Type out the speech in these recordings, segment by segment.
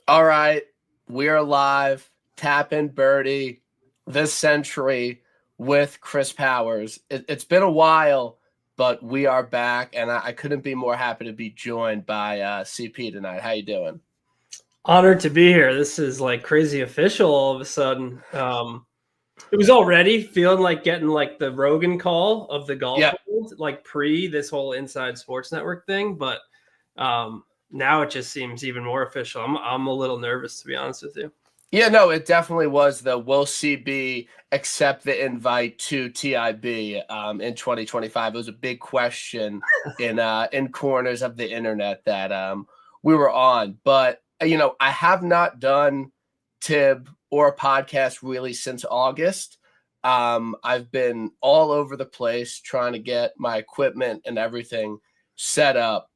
All right, we're live. Tap in Birdie, this Sentry with Chris Powers. It's been a while, but we are back, and I couldn't be more happy to be joined by CP tonight. How you doing? Honored to be here. This is like crazy official all of a sudden. It was already feeling like getting like the Rogan call of the golf world, like pre this whole Inside Sports Network thing, but now it just seems even more official. I'm a little nervous, to be honest with you. Yeah, no, it definitely was. Will CB accept the invite to TIB in 2025? It was a big question in corners of the internet that we were on. But I have not done TIB or a podcast really since August. I've been all over the place trying to get my equipment and everything set up.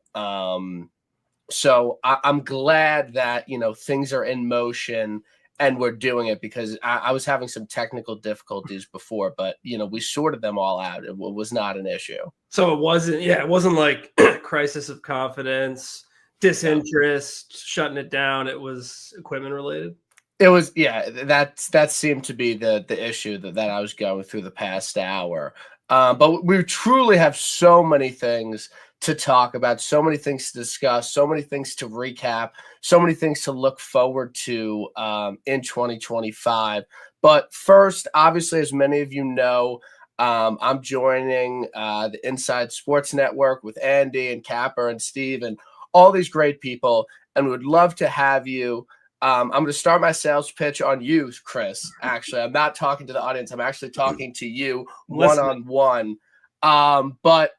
So I'm glad that things are in motion. And we're doing it because I was having some technical difficulties before, but we sorted them all out. It was not an issue. So it wasn't like crisis of confidence, disinterest, shutting it down. It was equipment related. It was, that seemed to be the issue that I was going through the past hour. But we truly have so many things to talk about, so many things to discuss, so many things to recap, so many things to look forward to in 2025. But first, obviously, as many of you know, I'm joining the Inside Sports Network with Andy and Capper and Steve and all these great people, and would love to have you. I'm going to start my sales pitch on you, Chris. Actually, I'm not talking to the audience. I'm actually talking to you one-on-one. But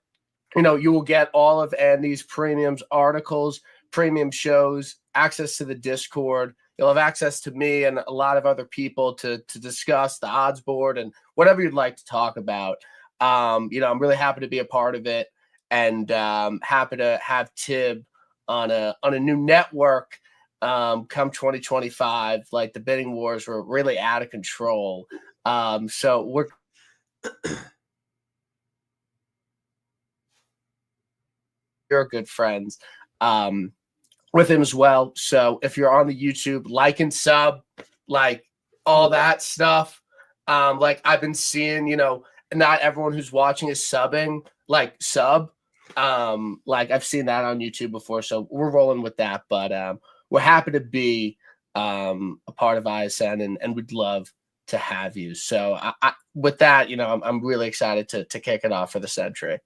you will get all of Andy's premiums articles, premium shows, access to the Discord. You'll have access to me and a lot of other people to discuss the odds board and whatever you'd like to talk about. I'm really happy to be a part of it, and happy to have Tib on a new network come 2025. Like, the bidding wars were really out of control. So we're good friends with him as well. So if you're on the YouTube, like and sub, like all that stuff. Like, I've been seeing, not everyone who's watching is subbing, like sub. Like, I've seen that on YouTube before, so we're rolling with that. But we're happy to be a part of ISN, and we'd love to have you. So with that, I'm really excited to kick it off for the Sentry.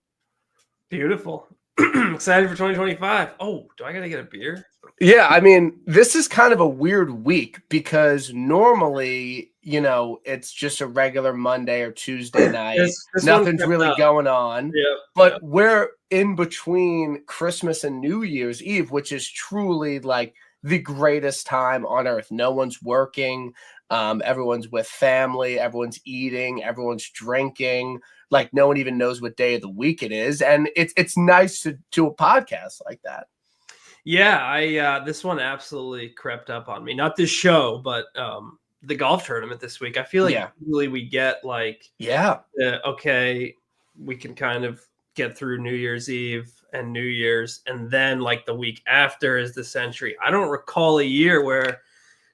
Beautiful. Excited for 2025. Oh, do I gotta get a beer? Yeah, I mean, this is kind of a weird week because normally, it's just a regular Monday or Tuesday night. Nothing's really going on. But we're in between Christmas and New Year's Eve, which is truly like the greatest time on earth. No one's working. Everyone's with family. Everyone's eating. Everyone's drinking. Like, no one even knows what day of the week it is. And it's nice to do a podcast like that. Yeah, this one absolutely crept up on me. Not this show, but the golf tournament this week. I feel like really we get like, okay, we can kind of get through New Year's Eve and New Year's, and then like the week after is the Sentry. I don't recall a year where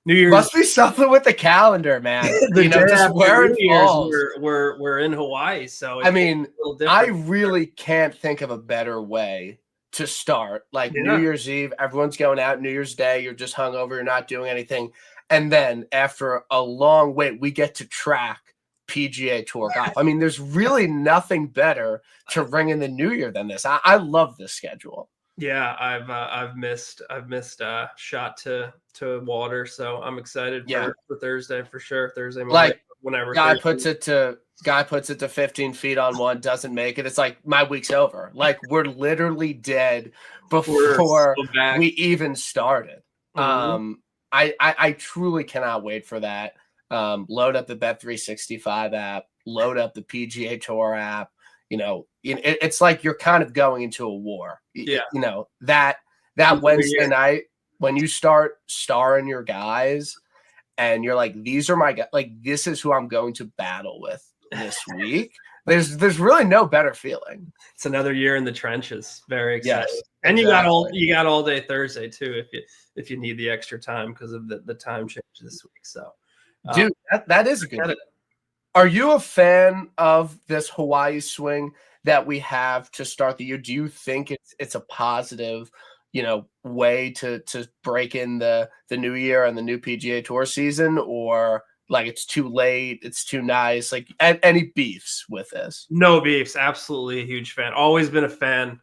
New Year's must be something with the calendar, man. Just where it falls. We're in Hawaii, so I mean, I really can't think of a better way to start. Like, New Year's Eve, everyone's going out. New Year's Day, you're just hungover, you're not doing anything, and then after a long wait, we get to track PGA Tour golf. I mean, there's really nothing better to ring in the New Year than this. I love this schedule. Yeah, I've missed shot to water, so I'm excited for Thursday for sure. Thursday morning, like whenever guy puts it to 15 feet on one, doesn't make it. It's like, my week's over. Like, we're literally dead before we even started. Mm-hmm. I truly cannot wait for that. Load up the Bet365 app, load up the PGA Tour app. It's like you're kind of going into a war. That Wednesday night when you start starring your guys and you're like, these are my guys, like, this is who I'm going to battle with this week. There's really no better feeling. It's another year in the trenches. Very exciting. Yes, and exactly. you got all day Thursday too if you need the extra time because of the time change this week. So, dude, that is a good deal. Are you a fan of this Hawaii swing that we have to start the year? Do you think it's a positive, way to break in the new year and the new PGA Tour season, or like it's too late, it's too nice? Like any beefs with this? No beefs. Absolutely a huge fan. Always been a fan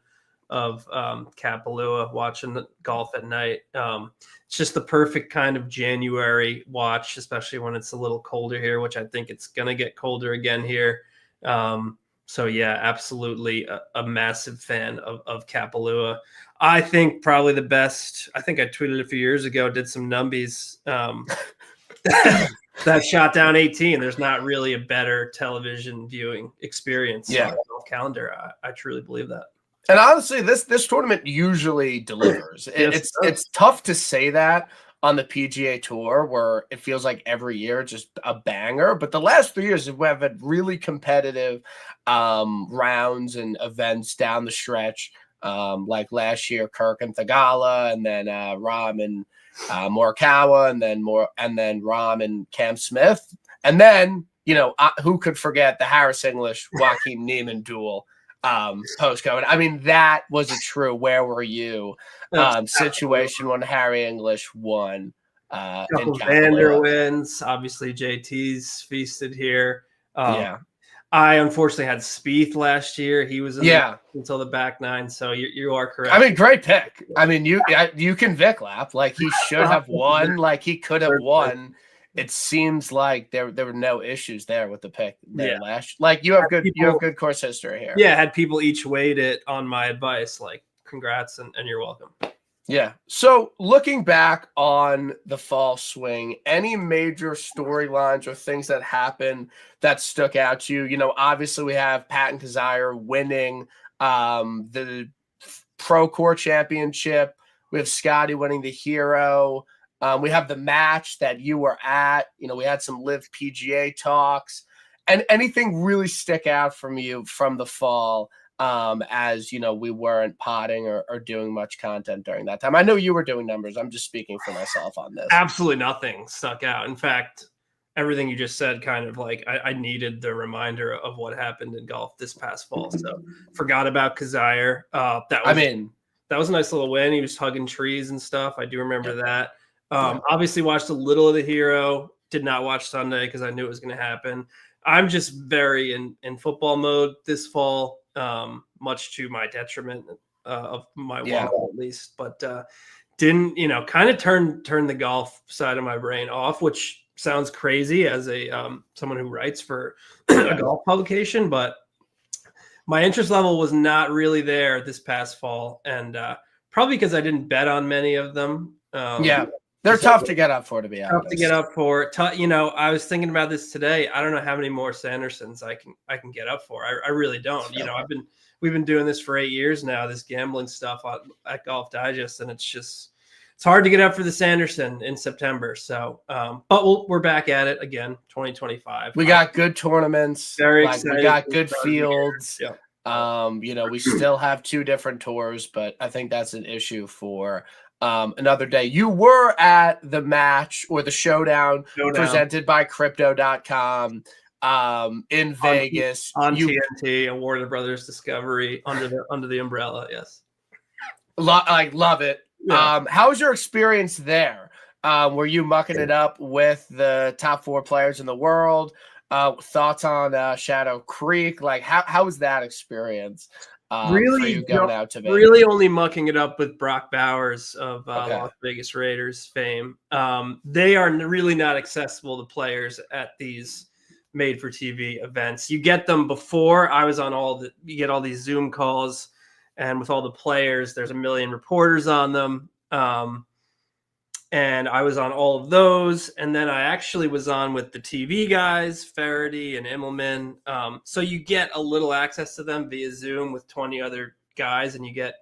of Kapalua, watching the golf at night. It's just the perfect kind of January watch, especially when it's a little colder here, which I think it's going to get colder again here. So yeah, absolutely a massive fan of Kapalua. I think probably the best, I think I tweeted a few years ago, did some numbies that shot down 18. There's not really a better television viewing experience on the calendar. I truly believe that. And honestly, this tournament usually delivers. It's tough to say that on the PGA Tour, where it feels like every year just a banger. But the last 3 years, we have had really competitive rounds and events down the stretch. Like last year, Kirk and Thagala, and then Rahm and Morikawa, and then Rahm and Cam Smith, and then who could forget the Harris English Joaquin Neiman duel post COVID. I mean, that was a true "where were you" situation when Harry English won. Vander wins. Obviously, JT's feasted here. I unfortunately had Spieth last year. He was until the back nine. So you are correct. I mean, great pick. I mean, you can Vic lap. Like he should have won. Like he could have won. It seems like there were no issues there with the pick there last. Like you have good course history here. Yeah, had people each weighed it on my advice. Like, congrats and you're welcome. Yeah. So looking back on the fall swing, any major storylines or things that happened that stuck out to you? Obviously we have Patton Kizzire winning the Pro Core Championship. We have Scotty winning the Hero. We have the match that you were at. We had some Live PGA talks. And anything really stick out from you from the fall? As we weren't potting or doing much content during that time. I know you were doing numbers. I'm just speaking for myself on this. Absolutely nothing stuck out. In fact, everything you just said kind of like I needed the reminder of what happened in golf this past fall. So forgot about Kizzire. That was a nice little win. He was hugging trees and stuff. I do remember that. Obviously watched a little of the Hero. Did not watch Sunday because I knew it was going to happen. I'm just very in football mode this fall. Much to my detriment of my wallet at least, but didn't kind of turn the golf side of my brain off, which sounds crazy as a someone who writes for a golf publication, but my interest level was not really there this past fall, and probably because I didn't bet on many of them. They're tough to get up for, to be honest. Tough to get up for. I was thinking about this today. I don't know how many more Sandersons I can get up for. I really don't. We've been doing this for 8 years now, this gambling stuff at Golf Digest, and it's hard to get up for the Sanderson in September. So, but we're back at it again, 2025. We got good tournaments. Very excited. We got good fields. We still have 2 different tours, but I think that's an issue for another day. You were at the match or the showdown presented by Crypto.com in Vegas on TNT and Warner Brothers Discovery under the umbrella. Yes. Love it. Yeah. How was your experience there? Were you mucking it up with the top 4 players in the world? Thoughts on Shadow Creek? Like how was that experience? Really going out to Vegas? Really only mucking it up with Brock Bowers of Las Vegas Raiders fame. They are really not accessible to players at these made for TV events. You get them before. I was on you get all these Zoom calls, and with all the players, there's a million reporters on them. And I was on all of those. And then I actually was on with the TV guys, Faraday and Immelman. So you get a little access to them via Zoom with 20 other guys, and you get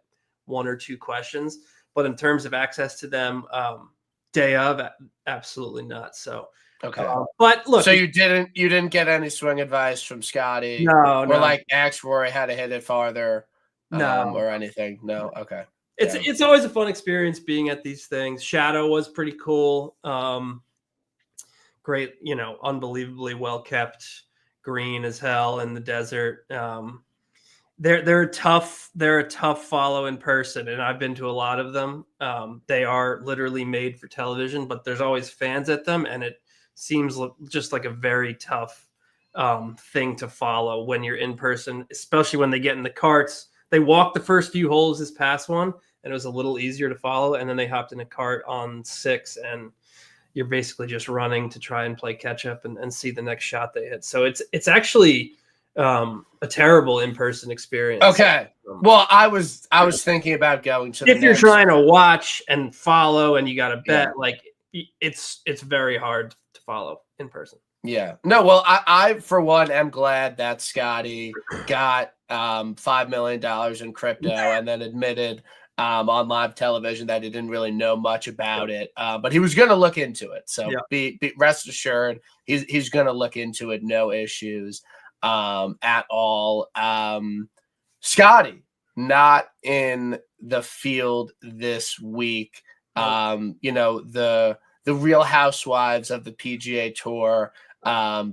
1 or 2 questions. But in terms of access to them, day of, absolutely not. So Okay. But look, so you didn't get any swing advice from Scotty? No, or like ask Rory how to hit it farther, or anything? No. Okay. It's always a fun experience being at these things. Shadow was pretty cool. Great, unbelievably well kept, green as hell in the desert. They're a tough follow in person, and I've been to a lot of them. They are literally made for television, but there's always fans at them, and it seems just like a very tough thing to follow when you're in person, especially when they get in the carts. They walked the first few holes this past one, and it was a little easier to follow, and then they hopped in a cart on 6, and you're basically just running to try and play catch up and see the next shot they hit. So it's actually a terrible in-person experience. Okay. Well, I was thinking about going to if you're trying to watch and follow and you got to bet, like it's very hard to follow in person. Yeah. No, well, I for one am glad that Scotty got $5 million in crypto and then admitted on live television that he didn't really know much about it, but he was going to look into it. So be rest assured, he's going to look into it. No issues at all. Scotty not in the field this week. The Real Housewives of the PGA Tour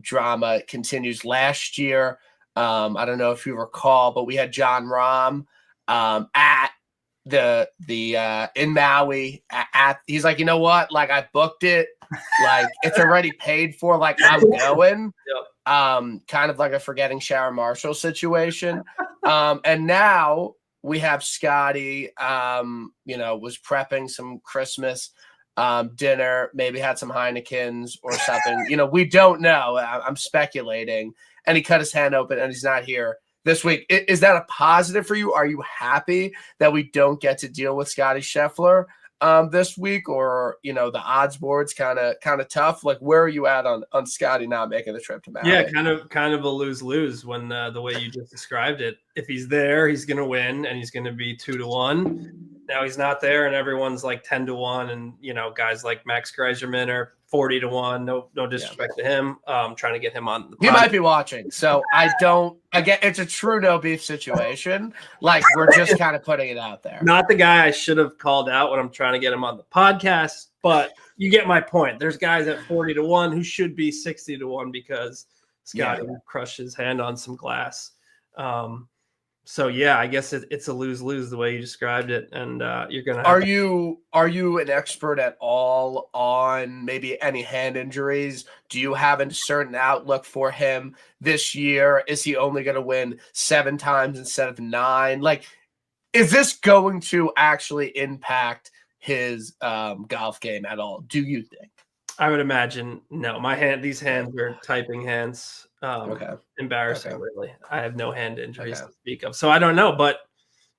drama continues. Last year, I don't know if you recall, but we had John Rahm at the in Maui he's like, you know what? Like, I booked it. Like, it's already paid for. Like, I'm going. Kind of like a forgetting Sharon Marshall situation. And now we have Scotty, was prepping some Christmas dinner, maybe had some Heinekens or something. We don't know. I'm speculating. And he cut his hand open and he's not here this week. Is that a positive for you? Are you happy that we don't get to deal with Scotty Scheffler this week? Or, the odds board's kind of tough? Like, where are you at on Scotty not making the trip to Maui? Yeah, kind of a lose-lose when the way you just described it. If he's there, he's going to win and he's going to be 2-1. Now he's not there and everyone's like 10-1. And, guys like Max Greiserman are 40-1. No disrespect to him. Trying to get him on the podcast. He might be watching. So it's a true no beef situation. Like, we're just kind of putting it out there. Not the guy I should have called out when I'm trying to get him on the podcast, but you get my point. There's guys at 40-1 who should be 60-1 because Scotty crushed his hand on some glass. So yeah, I guess it's a lose-lose the way you described it, and you're gonna. Are you an expert at all on maybe any hand injuries? Do you have a certain outlook for him this year? Is he only going to win 7 times instead of 9? Like, is this going to actually impact his golf game at all? Do you think? I would imagine no. These hands are typing hands. Embarrassing, really. I have no hand injuries to speak of, so I don't know, but it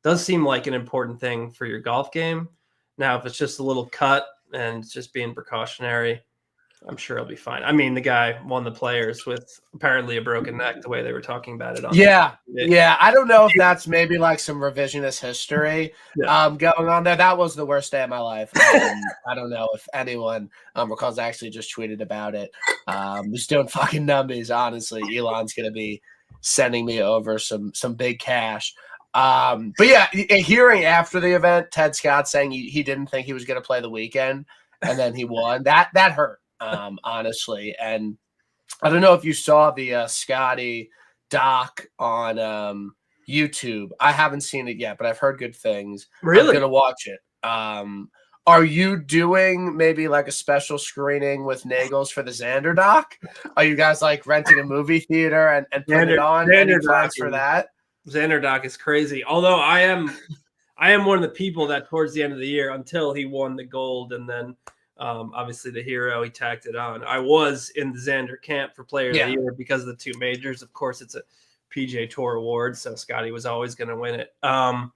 does seem like an important thing for your golf game. Now, if it's just a little cut and it's just being precautionary, I'm sure he'll be fine. I mean, the guy won the Players with apparently a broken neck, the way they were talking about it. Yeah. I don't know if that's maybe like some revisionist history going on there. That was the worst day of my life. I don't know if anyone recalls. I actually just tweeted about it. Just doing fucking numbies, honestly. Elon's going to be sending me over some big cash. But yeah, hearing after the event, Ted Scott saying he didn't think he was going to play the weekend, and then he won. That hurt. Honestly, and I don't know if you saw the Scotty doc on YouTube. I haven't seen it yet, but I've heard good things. Really? I'm gonna watch it. Are you doing maybe like a special screening with Nagels for the Xander doc? Are you guys like renting a movie theater and putting it on? Any plans for that? Xander doc is crazy. Although I am one of the people that towards the end of the year, until he won the gold and then obviously the hero, he tacked it on. I was in the Xander camp for Player of the Year because of the 2 majors. Of course, it's a PGA Tour award, so Scotty was always going to win it. I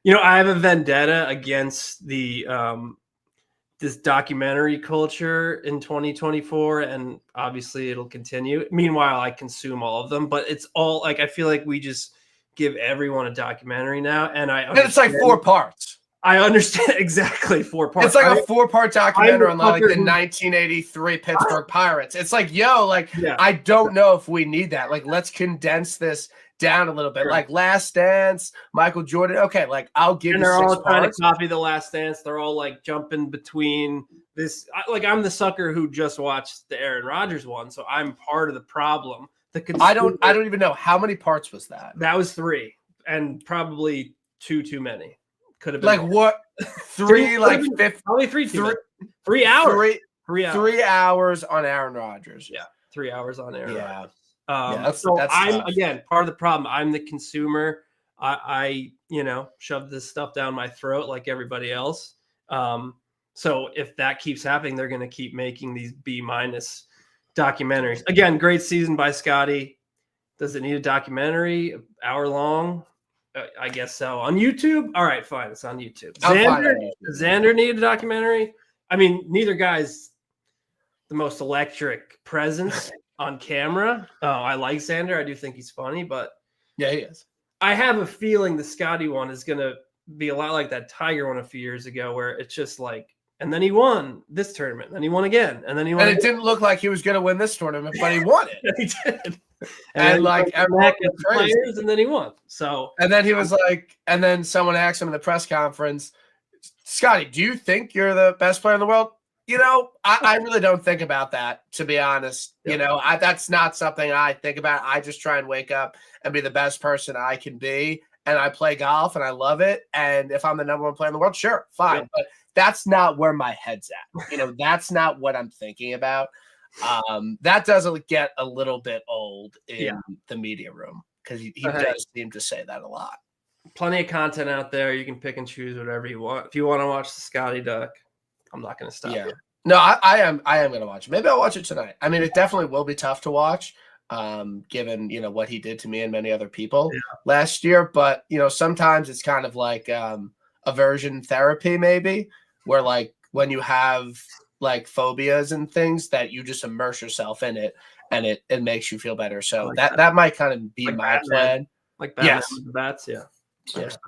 have a vendetta against the this documentary culture in 2024, and obviously it'll continue. Meanwhile, I consume all of them, but it's all like I feel like we just give everyone a documentary now, and it's like 4 parts. I understand exactly 4 parts. It's like a 4-part documentary on like the 1983 Pittsburgh Pirates. It's like, yo, like I don't know if we need that. Like, let's condense this down a little bit. Like Last Dance, Michael Jordan. Okay, like I'll give you 6 parts. And they're all trying to copy The Last Dance. They're all like jumping between this. Like I'm the sucker who just watched the Aaron Rodgers one, so I'm part of the problem. I don't even know how many parts was that. That was 3, and probably 2 too many. Could have been like more. What 3 like 50, probably 3 hours. 3 hours on Aaron Rodgers. Yeah, 3 hours on Aaron Rodgers. That's I'm tough. Again, part of the problem. I'm the consumer. I shove this stuff down my throat like everybody else. So if that keeps happening, they're going to keep making these B- documentaries. Again, great season by Scotty. Does it need a documentary? Hour long? I guess so. On YouTube? All right, fine. It's on YouTube. Xander needed a documentary. I mean, neither guy's the most electric presence on camera. I like Xander. I do think he's funny, but yeah, he is. I have a feeling the Scotty one is going to be a lot like that Tiger one a few years ago, where it's just like, and then he won this tournament, and then he won again, and then he won. And it didn't look like he was going to win this tournament, but he won it. He did. And like everyone players, and then he won. So and then he was like, and then someone asked him in the press conference, Scotty, do you think you're the best player in the world? I really don't think about that, to be honest. Yep. That's not something I think about. I just try and wake up and be the best person I can be. And I play golf and I love it. And if I'm the number 1 player in the world, sure, fine. Yep. But that's not where my head's at. That's not what I'm thinking about. That doesn't get a little bit old in the media room, because he does seem to say that a lot. Plenty of content out there. You can pick and choose whatever you want. If you want to watch the Scotty Duck, I'm not going to stop you. No, I am going to watch it. Maybe I'll watch it tonight. I mean, it definitely will be tough to watch, given what he did to me and many other people last year. But sometimes it's kind of like aversion therapy, maybe, where like when you have like phobias and things, that you just immerse yourself in it, and it makes you feel better. So like that might kind of be like my plan. Like Batman with the bats, yeah.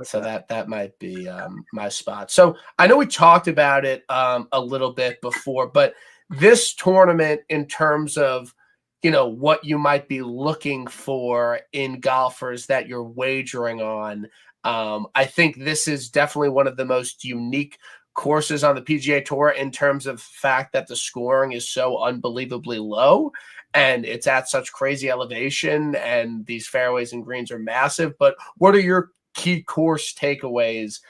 So that might be my spot. So I know we talked about it a little bit before, but this tournament, in terms of what you might be looking for in golfers that you're wagering on, I think this is definitely one of the most unique courses on the PGA Tour, in terms of fact that the scoring is so unbelievably low and it's at such crazy elevation, and these fairways and greens are massive. But what are your key course takeaways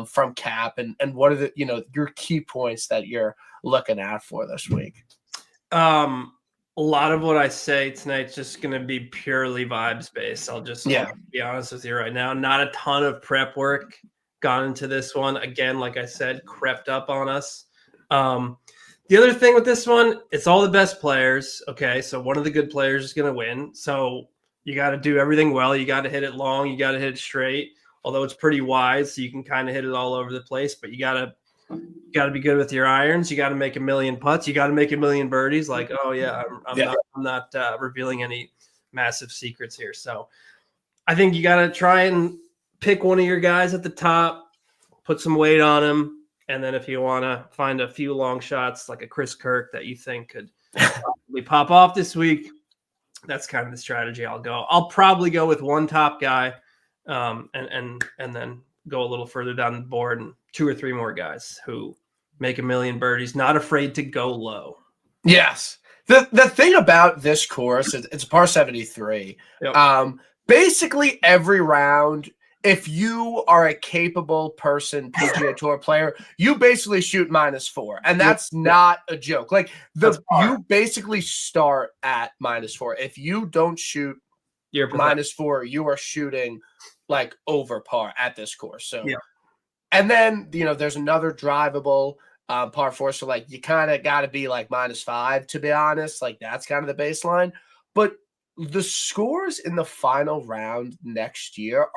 from Cap, and what are the your key points that you're looking out for this week? A lot of what I say tonight's just going to be purely vibes based. I'll just be honest with you right now. Not a ton of prep work gone into this one. Again, like I said, crept up on us. The other thing with this one, it's all the best players. Okay, so one of the good players is going to win. So you got to do everything well. You got to hit it long. You got to hit it straight. Although it's pretty wide, so you can kind of hit it all over the place. But you got to be good with your irons. You got to make a million putts. You got to make a million birdies. Like, oh yeah, I'm not revealing any massive secrets here. So I think you got to try and pick one of your guys at the top, put some weight on him. And then if you want to find a few long shots like a Chris Kirk that you think could probably pop off this week, that's kind of the strategy I'll go. I'll probably go with one top guy, and then go a little further down the board and 2 or 3 more guys who make a million birdies, not afraid to go low. Yes. The thing about this course, it's par 73. Yep. Basically every round, if you are a capable person, PGA Tour player, you basically shoot -4, and that's not a joke. Like you basically start at -4. If you don't shoot -4, you are shooting like over par at this course. So, and then there's another drivable par 4. So like you kind of got to be like -5, to be honest. Like that's kind of the baseline. But the scores in the final round next year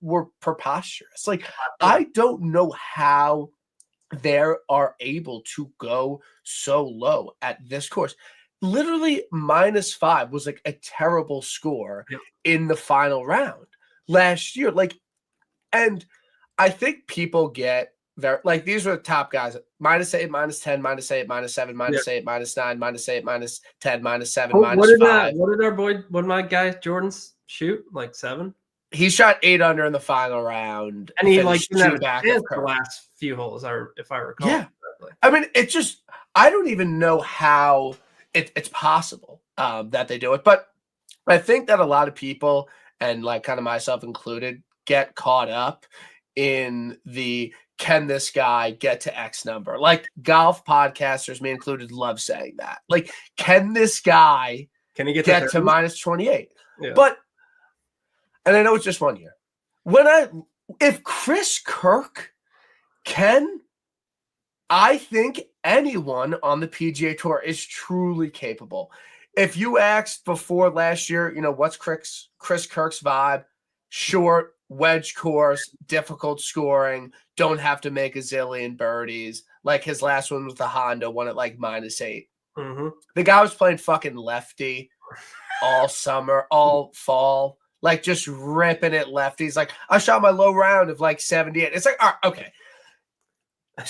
were preposterous. Like I don't know how they are able to go so low at this course. Literally -5 was like a terrible score in the final round last year. Like, and I think people get very like these are the top guys: -8, -10, -8, -7, -8, -9, -8, -10, -7, -5. What did my guy Jordan's shoot? Like 7? He shot 8 under in the final round, and he like finished didn't have 2 a back chance of the Kirk. last few holes, if I recall. Yeah, correctly. I mean, it just I don't even know how it's possible that they do it, but I think that a lot of people, and like kind of myself included, get caught up in the can this guy get to X number? Like golf podcasters, me included, love saying that. Like, can this guy Can he get to to -28? Yeah. But, and I know it's just 1 year. If Chris Kirk can, I think anyone on the PGA Tour is truly capable. If you asked before last year, what's Chris Kirk's vibe? Short, wedge course, difficult scoring, don't have to make a zillion birdies. Like his last one with the Honda, won at like -8. Mm-hmm. The guy was playing fucking lefty all summer, all fall, like just ripping it lefties. Like I shot my low round of like 78. It's like, all right, okay.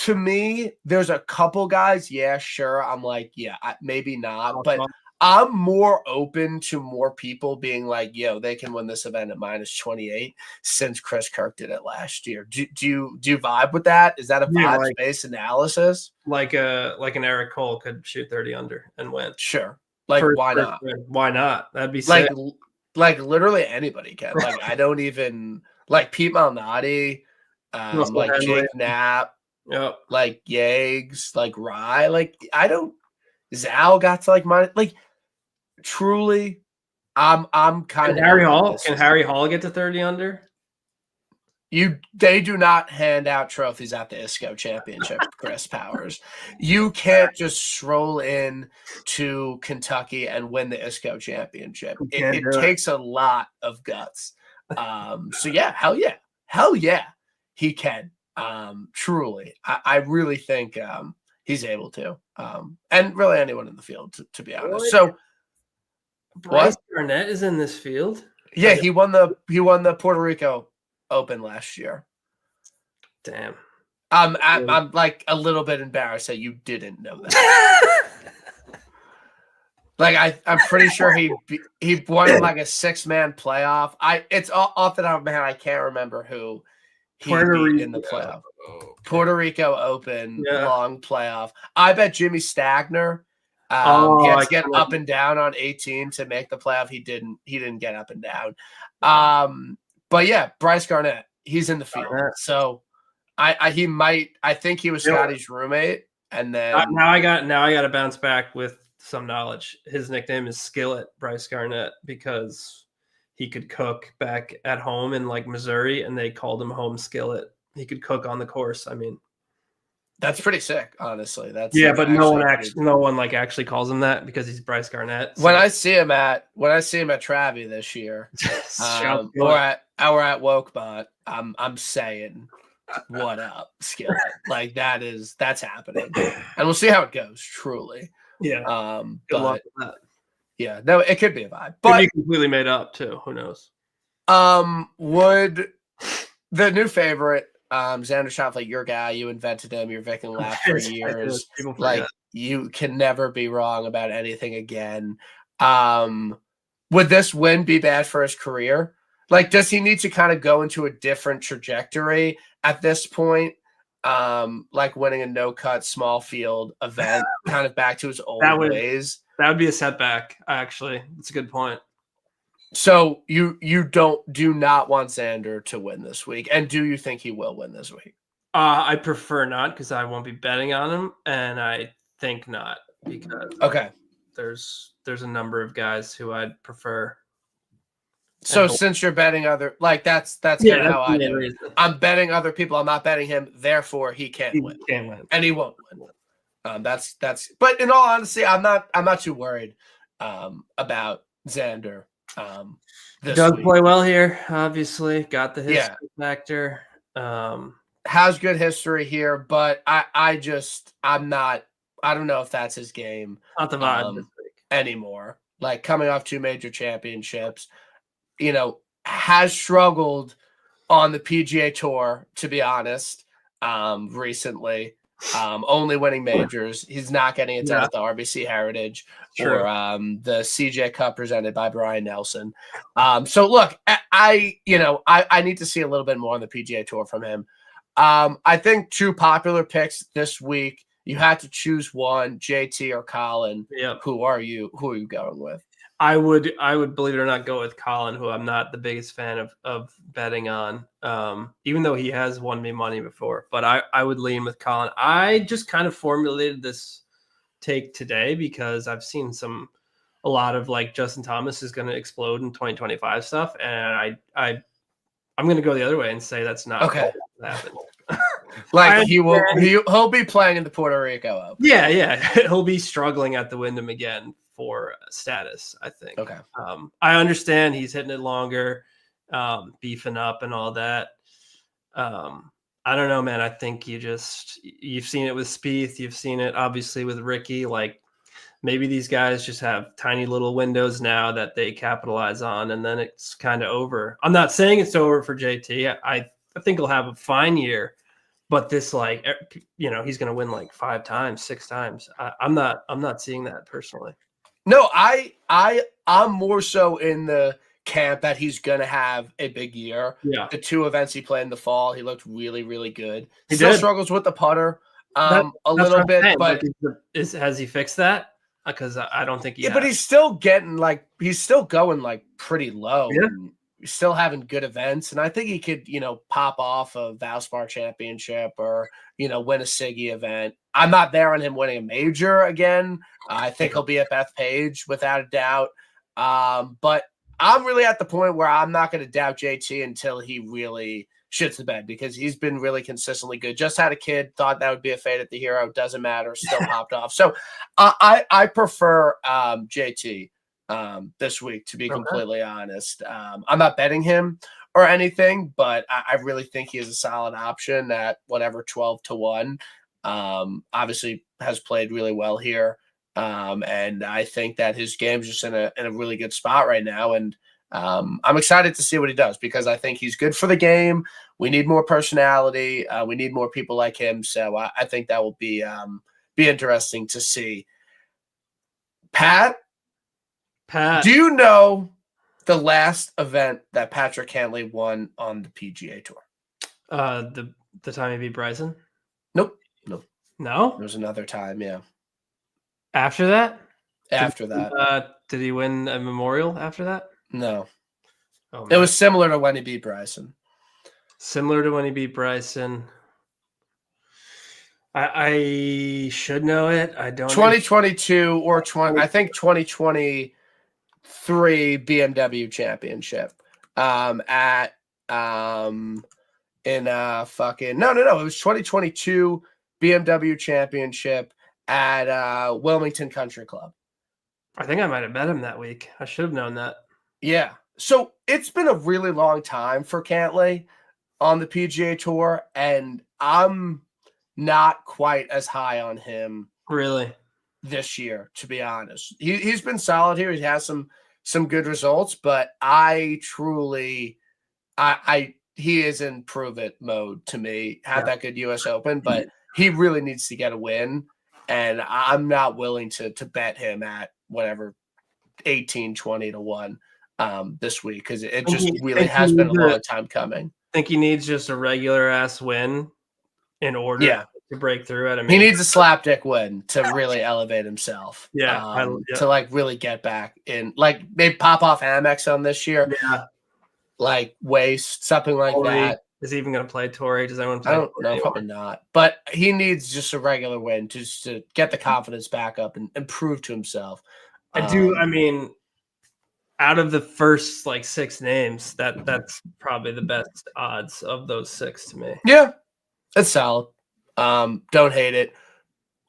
To me, there's a couple guys. Yeah, sure. I'm like, yeah, maybe not, but I'm more open to more people being like, yo, they can win this event at -28 since Chris Kirk did it last year. Do you vibe with that? Is that a vibes-based analysis? Like an Eric Cole could shoot 30 under and win. Sure. Like, why not? Why not? That'd be sick. Like literally anybody can. Like, I don't even like Pete Malnati, like Jake Knapp, like Yags, like Rye. Like, I don't. Zal got to like truly, I'm kind of Harry Hall. Can Harry Hall get to 30 under? They do not hand out trophies at the ISCO Championship, Chris Powers. You can't just stroll in to Kentucky and win the ISCO Championship. It takes a lot of guts. So yeah, hell yeah, he can. Truly, I really think he's able to, and really anyone in the field, to be honest. Really? So, Bryce Garnett is in this field. Yeah, he won the Puerto Rico Open last year. Damn. I'm like a little bit embarrassed that you didn't know that. Like I'm pretty sure he won like a 6-man playoff. It's off the top of my head. I can't remember who he beat in the playoff. Puerto Rico Open long playoff. I bet Jimmy Stagner. He had to get up and down on 18 to make the playoff. He didn't get up and down. But yeah, Bryce Garnett, he's in the field. So I think he was Scotty's roommate. And then now I got to bounce back with some knowledge. His nickname is Skillet, Bryce Garnett, because he could cook back at home in like Missouri, and they called him Home Skillet. He could cook on the course. I mean, that's pretty sick, honestly. But no one actually calls him that because he's Bryce Garnett. So. When I see him at Travie this year, or at Wokebot, I'm saying, "What up, Skillet?" Like that's happening, and we'll see how it goes. Truly, yeah. But yeah, no, it could be a vibe, but could be completely made up too. Who knows? Would the new favorite? Xander Schauffele, your guy, you invented him, you're Vic and Lap for years. Like, you can never be wrong about anything again. Would this win be bad for his career? Like, does he need to kind of go into a different trajectory at this point? Like winning a no-cut small field event, kind of back to his old ways. That would be a setback, actually. That's a good point. So you do not want Xander to win this week, and do you think he will win this week? I prefer not because I won't be betting on him, and I think not because there's a number of guys who I'd prefer. So since you're betting other, like that's kind of how I do it. I'm betting other people. I'm not betting him. Therefore, he can't win, and he won't win. That's. But in all honesty, I'm not too worried about Xander. Does play well here, obviously. Got the history factor. Has good history here, but I don't know if that's his game. Not the vibe this week anymore. Like coming off 2 major championships, has struggled on the PGA Tour, to be honest, recently. Only winning majors. He's not getting it done at the RBC Heritage or the CJ Cup presented by Brian Nelson. So look, I need to see a little bit more on the PGA Tour from him. I think two popular picks this week. You had to choose one, JT or Colin. Yep. Who are you going with? I would, believe it or not, go with Colin, who I'm not the biggest fan of betting on, even though he has won me money before. But I would lean with Colin. I just kind of formulated this take today because I've seen a lot of like Justin Thomas is going to explode in 2025 stuff, and I'm going to go the other way and say that's not okay. What happened. Like he'll be playing in the Puerto Rico Open. Yeah, he'll be struggling at the Wyndham again for status, I think. Okay. I understand he's hitting it longer, beefing up and all that. I don't know, man. I think you've seen it with Spieth. You've seen it obviously with Ricky. Like maybe these guys just have tiny little windows now that they capitalize on, and then it's kind of over. I'm not saying it's over for JT. I think he'll have a fine year, but this, like, he's going to win like 5 times, 6 times. I'm not seeing that personally. No, I'm more so in the camp that he's going to have a big year. Yeah. The 2 events he played in the fall, he looked really, really good. He still did. Struggles with the putter a little bit, but has he fixed that? Because I don't think he has. But he's still going like pretty low. Yeah. He's still having good events, and I think he could, pop off a Valspar Championship or, win a Siggy event. I'm not there on him winning a major again. I think he'll be at Bethpage without a doubt. But I'm really at the point where I'm not going to doubt JT until he really shits the bed, because he's been really consistently good. Just had a kid, thought that would be a fade at the Hero. Doesn't matter. Still popped off. So I prefer JT this week, to be completely honest. I'm not betting him or anything, but I really think he is a solid option at whatever 12-1. Obviously has played really well here. And I think that his game's just in a really good spot right now. And I'm excited to see what he does, because I think he's good for the game. We need more personality. We need more people like him. So I think that will be interesting to see. Pat, do you know the last event that Patrick Cantlay won on the PGA Tour? The time he beat Bryson? Nope. No? There was another time, yeah. After that? Did he win a Memorial after that? No. Oh, it was similar to when he beat Bryson. Similar to when he beat Bryson. I should know it. I don't. 2022 or 20. I think 2023 BMW Championship. It was 2022 BMW Championship at Wilmington Country Club. I think I might have bet him that week. I should have known that. Yeah. So it's been a really long time for Cantlay on the PGA Tour, and I'm not quite as high on him really this year, to be honest. He's been solid here. He has some good results, but he is in prove it mode to me. Had that good US Open, but he really needs to get a win, and I'm not willing to bet him at whatever 18-20-1 this week, because it just really has been a long time coming. I think he needs just a regular ass win in order to break through it. He needs a slapdick win to really elevate himself. To like really get back in, like maybe pop off Amex on this year. Yeah. Like waste, something like that. Is he even going to play Torrey? Does anyone play? I don't know, probably not. But he needs just a regular win just to get the confidence back up and prove to himself. I mean, out of the first like 6 names, that's probably the best odds of those 6 to me. Yeah, it's solid. Don't hate it.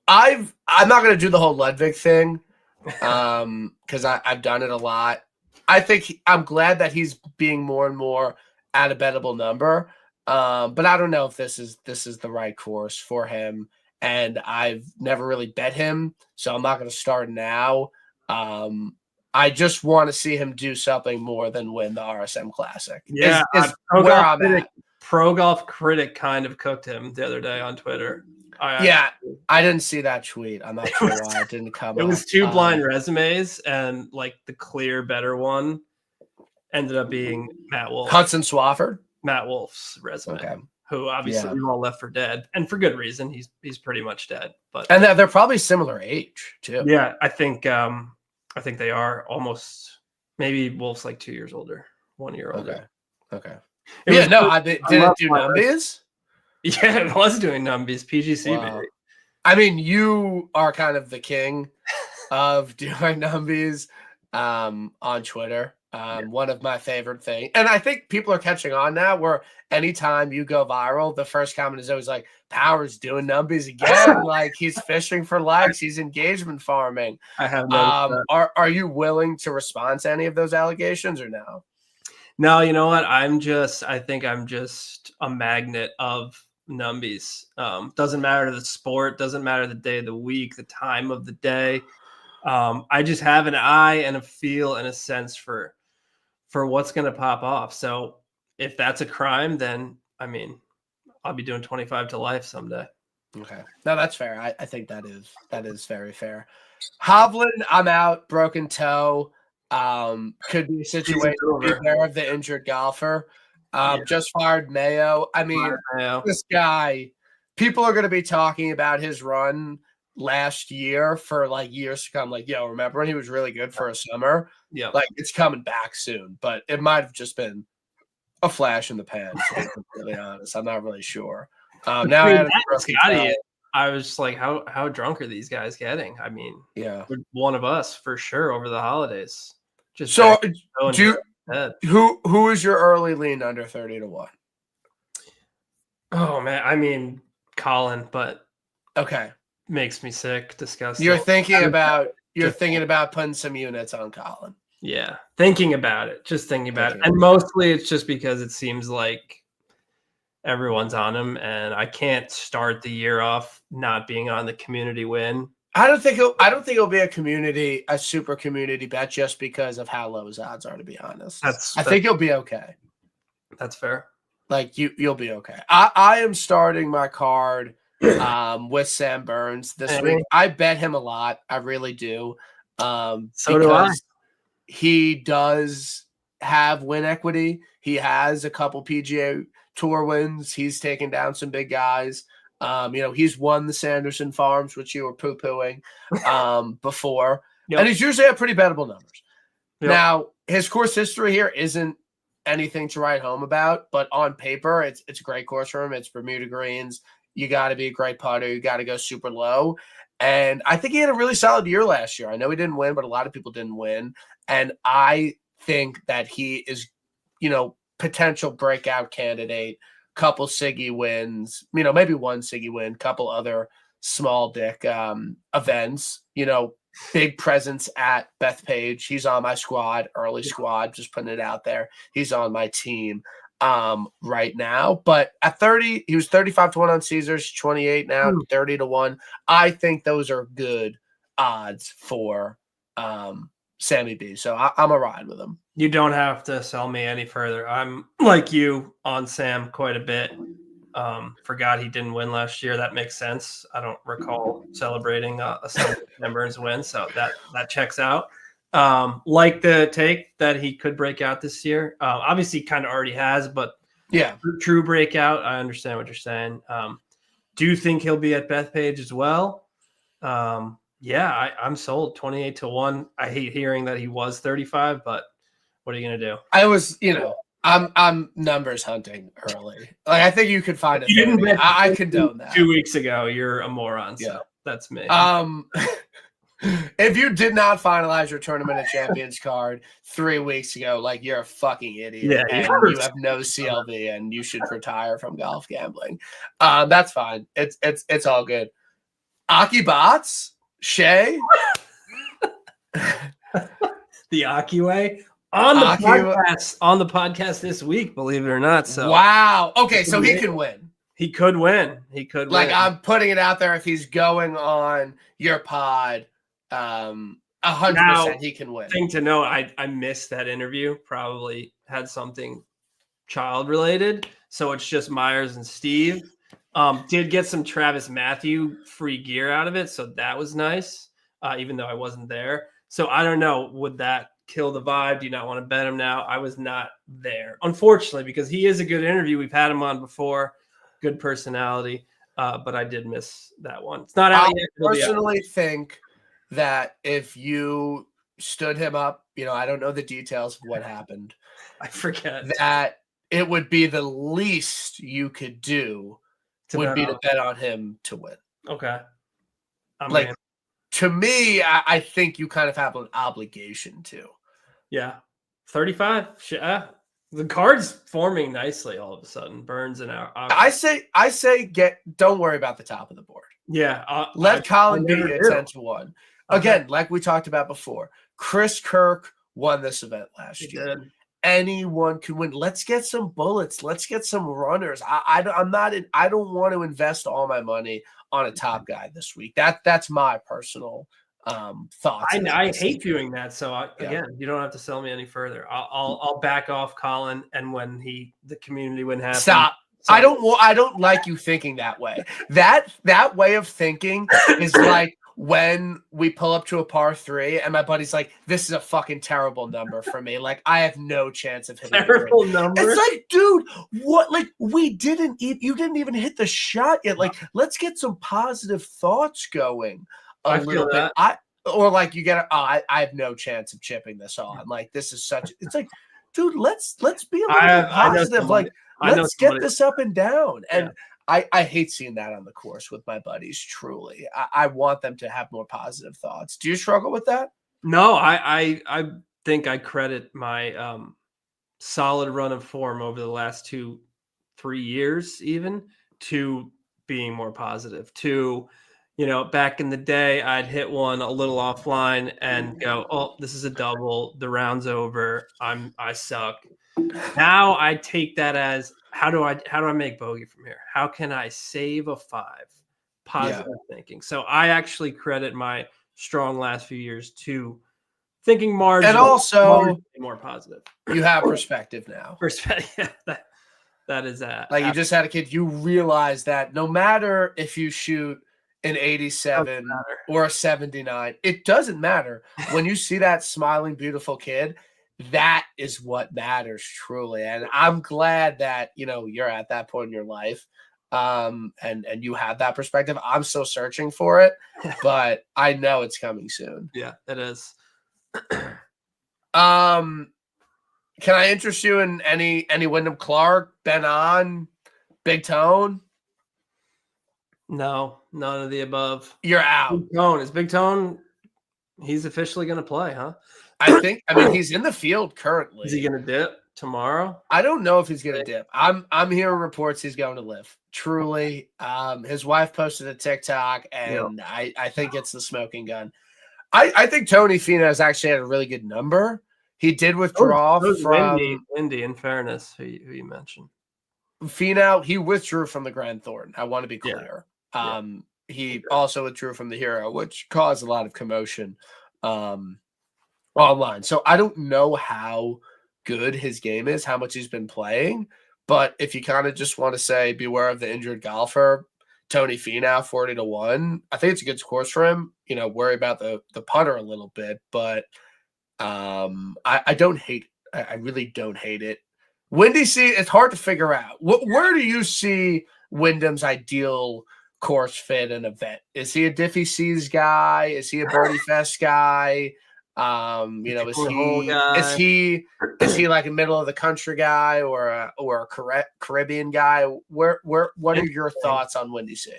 I'm not going to do the whole Ludwig thing because I've done it a lot. I think I'm glad that he's being more and more at a bettable number. But I don't know if this is the right course for him. And I've never really bet him, so I'm not going to start now. I just want to see him do something more than win the RSM Classic. Yeah, is where I'm at. Pro Golf Critic kind of cooked him the other day on Twitter. I didn't see that tweet. I'm not sure why it didn't come up. It was two blind resumes, and like the clear better one ended up being Matt Wolff. Hudson Swafford? Matt Wolff's resume, who obviously we all left for dead, and for good reason. He's pretty much dead. And they're probably similar age too. Yeah, I think they are almost. Maybe Wolff's like 2 years older, 1 year older. Okay. Did it do numbies? Yeah, it was doing numbies. PGC, baby. I mean, you are kind of the king of doing numbies on Twitter. One of my favorite things. And I think people are catching on now where anytime you go viral, the first comment is always like, Powers doing numbies again. Like he's fishing for likes. He's engagement farming. I have noticed that. Are you willing to respond to any of those allegations or no? No, you know what? I think I'm just a magnet of numbies. Doesn't matter the sport, doesn't matter the day of the week, the time of the day. I just have an eye and a feel and a sense for what's going to pop off. So if that's a crime, then I mean, I'll be doing 25 to life someday. Okay. No, that's fair. I think that is very fair. Hovland, I'm out, broken toe. Could be a situation there of the injured golfer. Just fired Mayo. I mean, this guy, people are going to be talking about his run last year for like years to come. Like, yo, remember when he was really good for a summer? Yeah. Like it's coming back soon, but it might have just been a flash in the pan, to be completely honest. I'm not really sure. Now I was just like, how drunk are these guys getting? I mean, yeah, one of us for sure over the holidays. Just so who is your early lean under 30 to 1? Oh man, I mean Colin, but okay, makes me sick, disgusting. You're thinking about putting some units on Colin. Yeah, thinking about it, and mostly it's just because it seems like everyone's on him, and I can't start the year off not being on the community win. I don't think it'll be a super community bet just because of how low his odds are, to be honest. I think you'll be okay. That's fair. Like you'll be okay. I am starting my card with Sam Burns this week. I bet him a lot. I really do. So do I. He does have win equity. He has a couple PGA Tour wins. He's taken down some big guys. He's won the Sanderson Farms, which you were poo-pooing before. Yep. And he's usually at pretty bettable numbers. Yep. Now, his course history here isn't anything to write home about, but on paper, it's a great course for him. It's Bermuda greens. You got to be a great putter. You got to go super low. And I think he had a really solid year last year. I know he didn't win, but a lot of people didn't win. And I think that he is, potential breakout candidate. Couple Siggy wins, maybe one Siggy win, couple other small dick events, big presence at Bethpage. He's on my squad, early squad, just putting it out there. He's on my team right now. But at 30, he was 35 to 1 on Caesars, 28 now, 30 to 1. I think those are good odds for Sammy B. So I'm a ride with him. You don't have to sell me any further. I'm like you on Sam quite a bit. Forgot he didn't win last year. That makes sense. I don't recall celebrating a Sam Burns win, so that checks out. Like the take that he could break out this year. Obviously, kind of already has, but yeah, true breakout. I understand what you're saying. Do you think he'll be at Bethpage as well? Yeah, I'm sold 28 to 1. I hate hearing that he was 35, but what are you going to do? I was, I'm numbers hunting early. Like I think you could find it. You didn't bet I condone that. 2 weeks ago, you're a moron. So that's me. If you did not finalize your Tournament of Champions card 3 weeks ago, like you're a fucking idiot. Yeah, and you have no CLV and you should retire from golf gambling. That's fine. It's all good. Aki Bots, Shea, the Aki way on the podcast this week, believe it or not. So wow. Okay, so he can win. He could win. Like I'm putting it out there if he's going on your pod. 100% he can win. Thing to know, I missed that interview. Probably had something child related, so it's just Myers and Steve. Did get some Travis Matthew free gear out of it, so that was nice. Even though I wasn't there, so I don't know. Would that kill the vibe? Do you not want to bet him now? I was not there, unfortunately, because he is a good interview. We've had him on before, good personality, but I did miss that one. It's not out yet. I personally think that if you stood him up, I don't know the details of what happened. I forget that it would be the least you could do to bet on him to win. Okay. To me, I think you kind of have an obligation to. Yeah. 35. The card's forming nicely all of a sudden. Burns and out. I say don't worry about the top of the board. Yeah. Let Colin be a 10-1. Again, like we talked about before, Chris Kirk won this event last year. Did. Anyone can win. Let's get some bullets. Let's get some runners. I don't want to invest all my money on a top guy this week. That's my personal thoughts. I hate doing that. So again, you don't have to sell me any further. I'll back off Colin, and when the community wouldn't happen. Stop. So. I don't like you thinking that way. That way of thinking is like when we pull up to a par 3 and my buddy's like, this is a fucking terrible number for me. Like, I have no chance of hitting terrible number. It's like, dude, what? Like, you didn't even hit the shot yet. Like, let's get some positive thoughts going a little bit. Or like you get, I have no chance of chipping this on. Like, this is it's like, dude, let's be a little positive. Like, let's get this up and down. And I hate seeing that on the course with my buddies, truly. I want them to have more positive thoughts. Do you struggle with that? No, I think I credit my solid run of form over the last 2-3 years even to being more positive. To, back in the day, I'd hit one a little offline and go, oh, this is a double. The round's over. I suck. Now I take that as, how do I make bogey from here? How can I save a 5? Positive thinking. So I actually credit my strong last few years to thinking marginally, and also more positive. You have perspective now. Perspective. That is that. Like, you just had a kid. You realize that no matter if you shoot an 87 or a 79, it doesn't matter. When you see that smiling, beautiful kid, that is what matters truly. And I'm glad that, you're at that point in your life. And you have that perspective. I'm still searching for it, but I know it's coming soon. Yeah, it is. Can I interest you in any Wyndham Clark, Ben On, Big Tone? No, none of the above. You're out. Big Tone. Is Big Tone, he's officially going to play, huh? I mean, he's in the field currently. Is he going to dip tomorrow? I don't know if he's going to dip. I'm hearing reports he's going to live. Truly. His wife posted a TikTok, and I think it's the smoking gun. I think Tony Finau has actually had a really good number. He did withdraw from Windy, in fairness, who you mentioned. Finau, he withdrew from the Grand Thornton. I want to be clear. He also withdrew from the Hero, which caused a lot of commotion online. So I don't know how good his game is, how much he's been playing. But if you kind of just want to say beware of the injured golfer, Tony Finau 40-1. I think it's a good course for him. Worry about the putter a little bit, but I don't hate. I really don't hate it. Windy C, it's hard to figure out. Where do you see Wyndham's ideal course fit an event? Is he a Diffie C's guy? Is he a Birdie Fest guy? Is he like a middle of the country guy or a Caribbean guy? What are your thoughts on Windy C?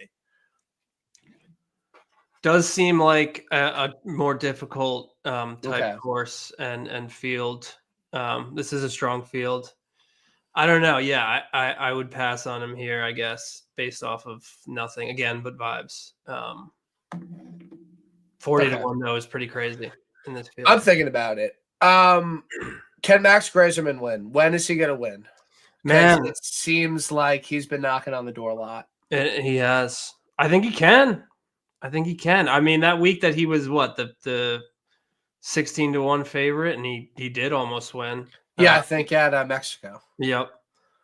Does seem like a more difficult type course and field. This is a strong field. I don't know. Yeah, I would pass on him here, I guess, based off of nothing again but vibes. 40-1 though is pretty crazy in this field. I'm thinking about it. Can Max Grazerman win? When is he going to win? Man, it seems like he's been knocking on the door a lot. He has. I think he can. I mean, that week that he was the 16-1 favorite, and he did almost win. Yeah, I think at Mexico. Yep.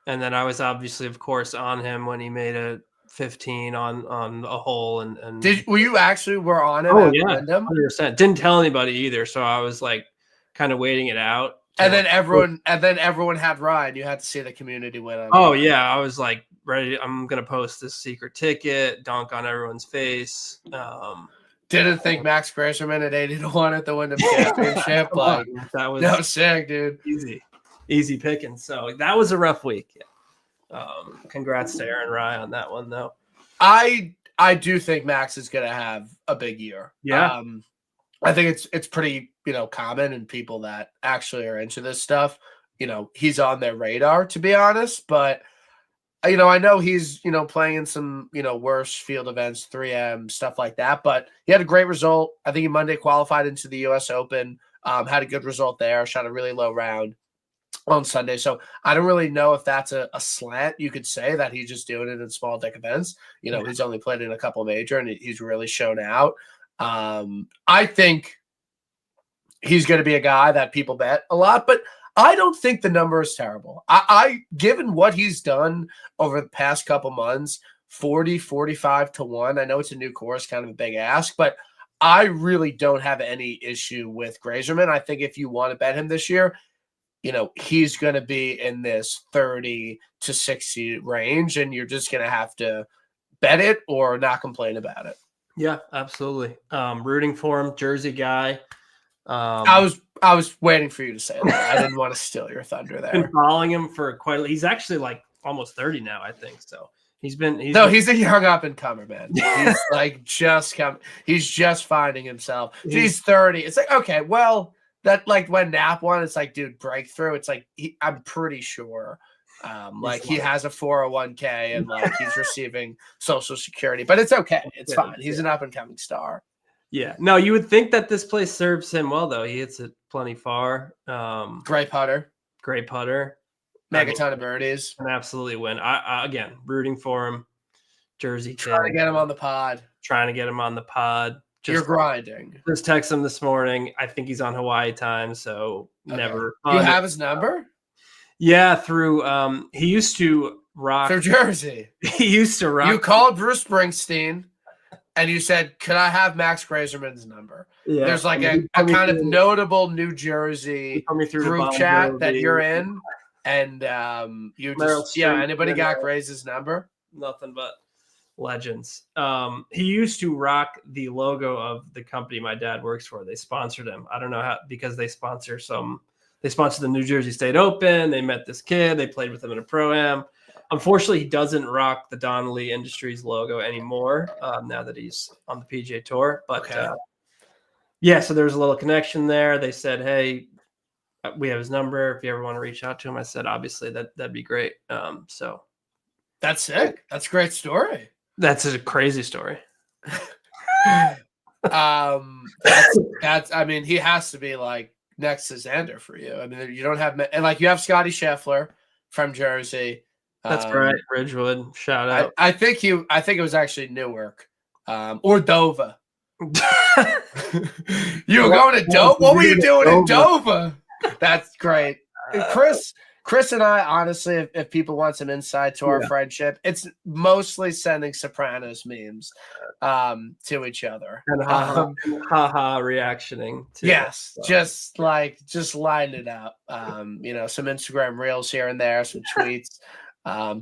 And then I was obviously, of course, on him when he made a 15 on a hole. And were you actually on him? Oh, yeah, 100%. Didn't tell anybody either, so I was like kind of waiting it out. And then everyone had Ryan. You had to see the community win on. Oh yeah, I was like ready. I'm gonna post this secret ticket, dunk on everyone's face. Didn't think Max Grazerman at 80-1 at the Wyndham Championship. Like that was sick, dude. Easy picking. So that was a rough week. Congrats to Aaron Rye on that one, though. I do think Max is gonna have a big year. Yeah. I think it's pretty, common, and people that actually are into this stuff, he's on their radar, to be honest. But, I know he's, playing in some, worse field events, 3M, stuff like that. But he had a great result. I think he Monday qualified into the U.S. Open, had a good result there, shot a really low round on Sunday. So I don't really know if that's a slant. You could say that he's just doing it in small deck events. He's only played in a couple major, and he's really shown out. I think he's going to be a guy that people bet a lot, but I don't think the number is terrible. I given what he's done over the past couple months, 45-1. I know it's a new course, kind of a big ask, but I really don't have any issue with Grazerman. I think if you want to bet him this year, he's going to be in this 30 to 60 range, and you're just going to have to bet it or not complain about it. Yeah, absolutely. Rooting for him, Jersey guy. I was waiting for you to say that. I didn't want to steal your thunder there. Been following him for he's actually like almost 30 now, I think. So he's a young up and comer, man. He's like he's just finding himself. He's 30. It's like, okay, well, that like when Knapp won, it's like, dude, breakthrough. It's like I'm pretty sure. He has a 401k and like he's receiving Social Security, but it's okay. It's fine. He's an up and coming star. Yeah. No, you would think that this place serves him well, though. He hits it plenty far. Great putter. Make a ton of birdies. And absolutely win. I again, rooting for him. Jersey trying to get him on the pod. You're grinding. Just text him this morning. I think he's on Hawaii time, so never. You have his number? Yeah, through he used to rock through Jersey. He used to rock. You called Bruce Springsteen and you said, "Could I have Max Grazerman's number?" Yeah. There's like a kind of notable New Jersey group chat that you're in, and you just anybody got Graz's number? Nothing but legends. He used to rock the logo of the company my dad works for. They sponsored him. I don't know how, because they sponsor the New Jersey State Open. They met this kid. They played with him in a pro-am. Unfortunately, he doesn't rock the Donnelly Industries logo anymore now that he's on the PGA Tour. But so there's a little connection there. They said, hey, we have his number. If you ever want to reach out to him, I said, obviously, that'd be great. So that's sick. That's a great story. That's a crazy story. That's I mean, he has to be like next to Xander for you. I mean, you don't have, and like you have Scotty Scheffler from Jersey. That's right, Ridgewood. Shout out. I think it was actually Newark, or Dover. You were going to Dover. What were you doing in Dover? That's great, Chris and I, honestly, if people want some insight to our friendship, it's mostly sending Sopranos memes to each other. And ha-ha reactioning. Yes, just line it up. Some Instagram reels here and there, some tweets.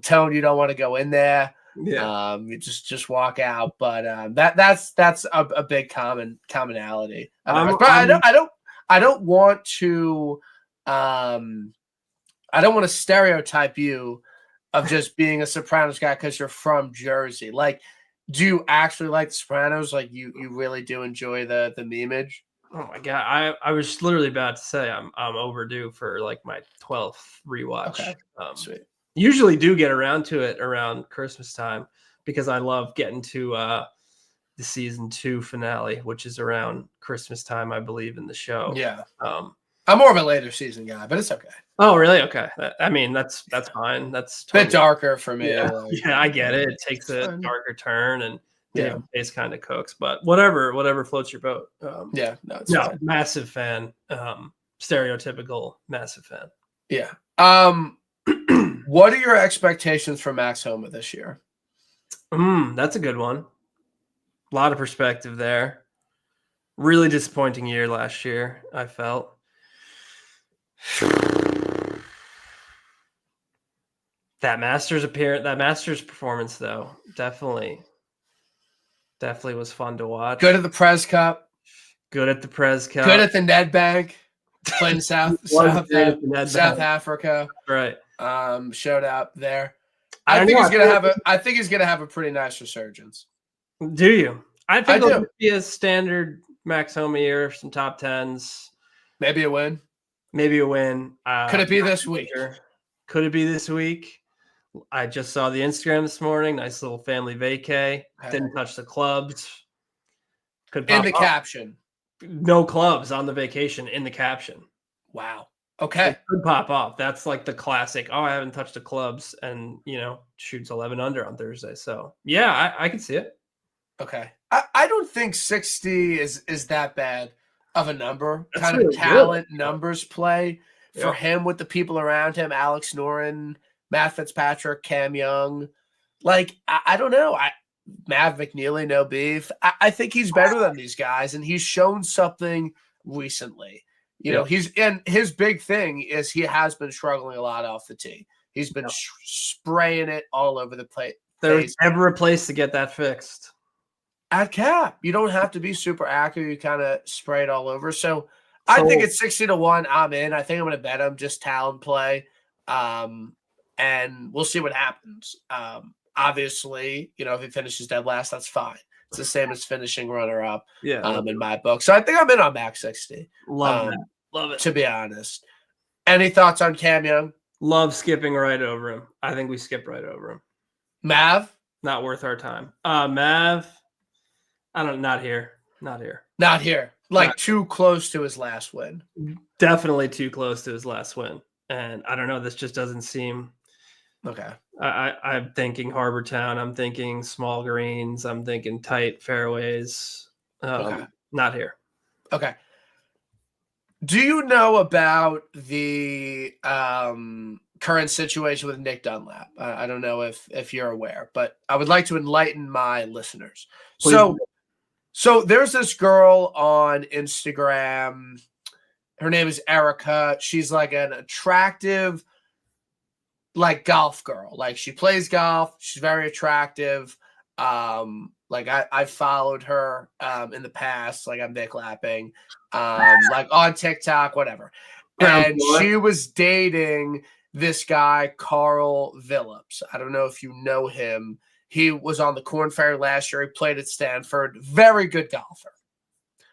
Tone, you don't want to go in there. Yeah. You just walk out. But that's a big commonality. I don't want to stereotype you of just being a Sopranos guy because you're from Jersey. Like, do you actually like the Sopranos? Like, you really do enjoy the memeage? Oh my god, I was literally about to say I'm overdue for like my 12th rewatch. Okay. Sweet. Usually do get around to it around Christmas time because I love getting to the season 2 finale, which is around Christmas time, I believe, in the show. Yeah. I'm more of a later season guy, but it's okay. Oh, really? Okay. I mean, that's fine. That's a bit darker for me. Yeah, I get it. It takes a darker turn, and Pace kind of cooks, but whatever floats your boat. Fine. Massive fan. Stereotypical massive fan. Yeah. What are your expectations for Max Homa this year? That's a good one. A lot of perspective there. Really disappointing year last year, I felt. That Masters performance, though, definitely was fun to watch. Good at the Prez Cup. Good at the Prez Cup. Good at the Ned Bank. Playing South Africa. Right. Showed up there. I think he's gonna have a pretty nice resurgence. Do you? I think it'll be a standard Max Homa year, some top tens. Maybe a win. Could it be this week? Could it be this week? I just saw the Instagram this morning. Nice little family vacay. Didn't touch the clubs. Caption. No clubs on the vacation in the caption. Wow. Okay. It could pop off. That's like the classic. Oh, I haven't touched the clubs, and shoots 11 under on Thursday. So yeah, I can see it. Okay. I don't think 60 is that bad of a number. That's kind really of talent good. Numbers play for him with the people around him, Alex Noren, Matt Fitzpatrick, Cam Young. Like, I don't know. Mav McNeely, no beef. I think he's better than these guys, and he's shown something recently. His big thing is he has been struggling a lot off the tee. He's been spraying it all over the place. There's never a place to get that fixed. At cap, you don't have to be super accurate. You kind of spray it all over. So I think it's 60-1. I'm in. I think I'm going to bet him just talent play. And we'll see what happens. Obviously, if he finishes dead last, that's fine. It's the same as finishing runner-up in my book. So I think I'm in on Max 60. Love it. To be honest. Any thoughts on Cam Young? Love skipping right over him. I think we skip right over him. Mav? Not worth our time. Mav, not here. Like too close to his last win. Definitely too close to his last win. And I don't know, this just doesn't seem okay. I'm thinking Harbor Town. I'm thinking small greens. I'm thinking tight fairways. Not here. Okay. Do you know about the current situation with Nick Dunlap? I don't know if you're aware, but I would like to enlighten my listeners. Please. So there's this girl on Instagram. Her name is Erica. She's like an attractive, like golf girl. Like she plays golf. She's very attractive. Like I followed her in the past. Like I'm Nick Lapping, like on TikTok, whatever. And she was dating this guy, Carl Phillips. I don't know if you know him. He was on the Corn Ferry last year. He played at Stanford. Very good golfer.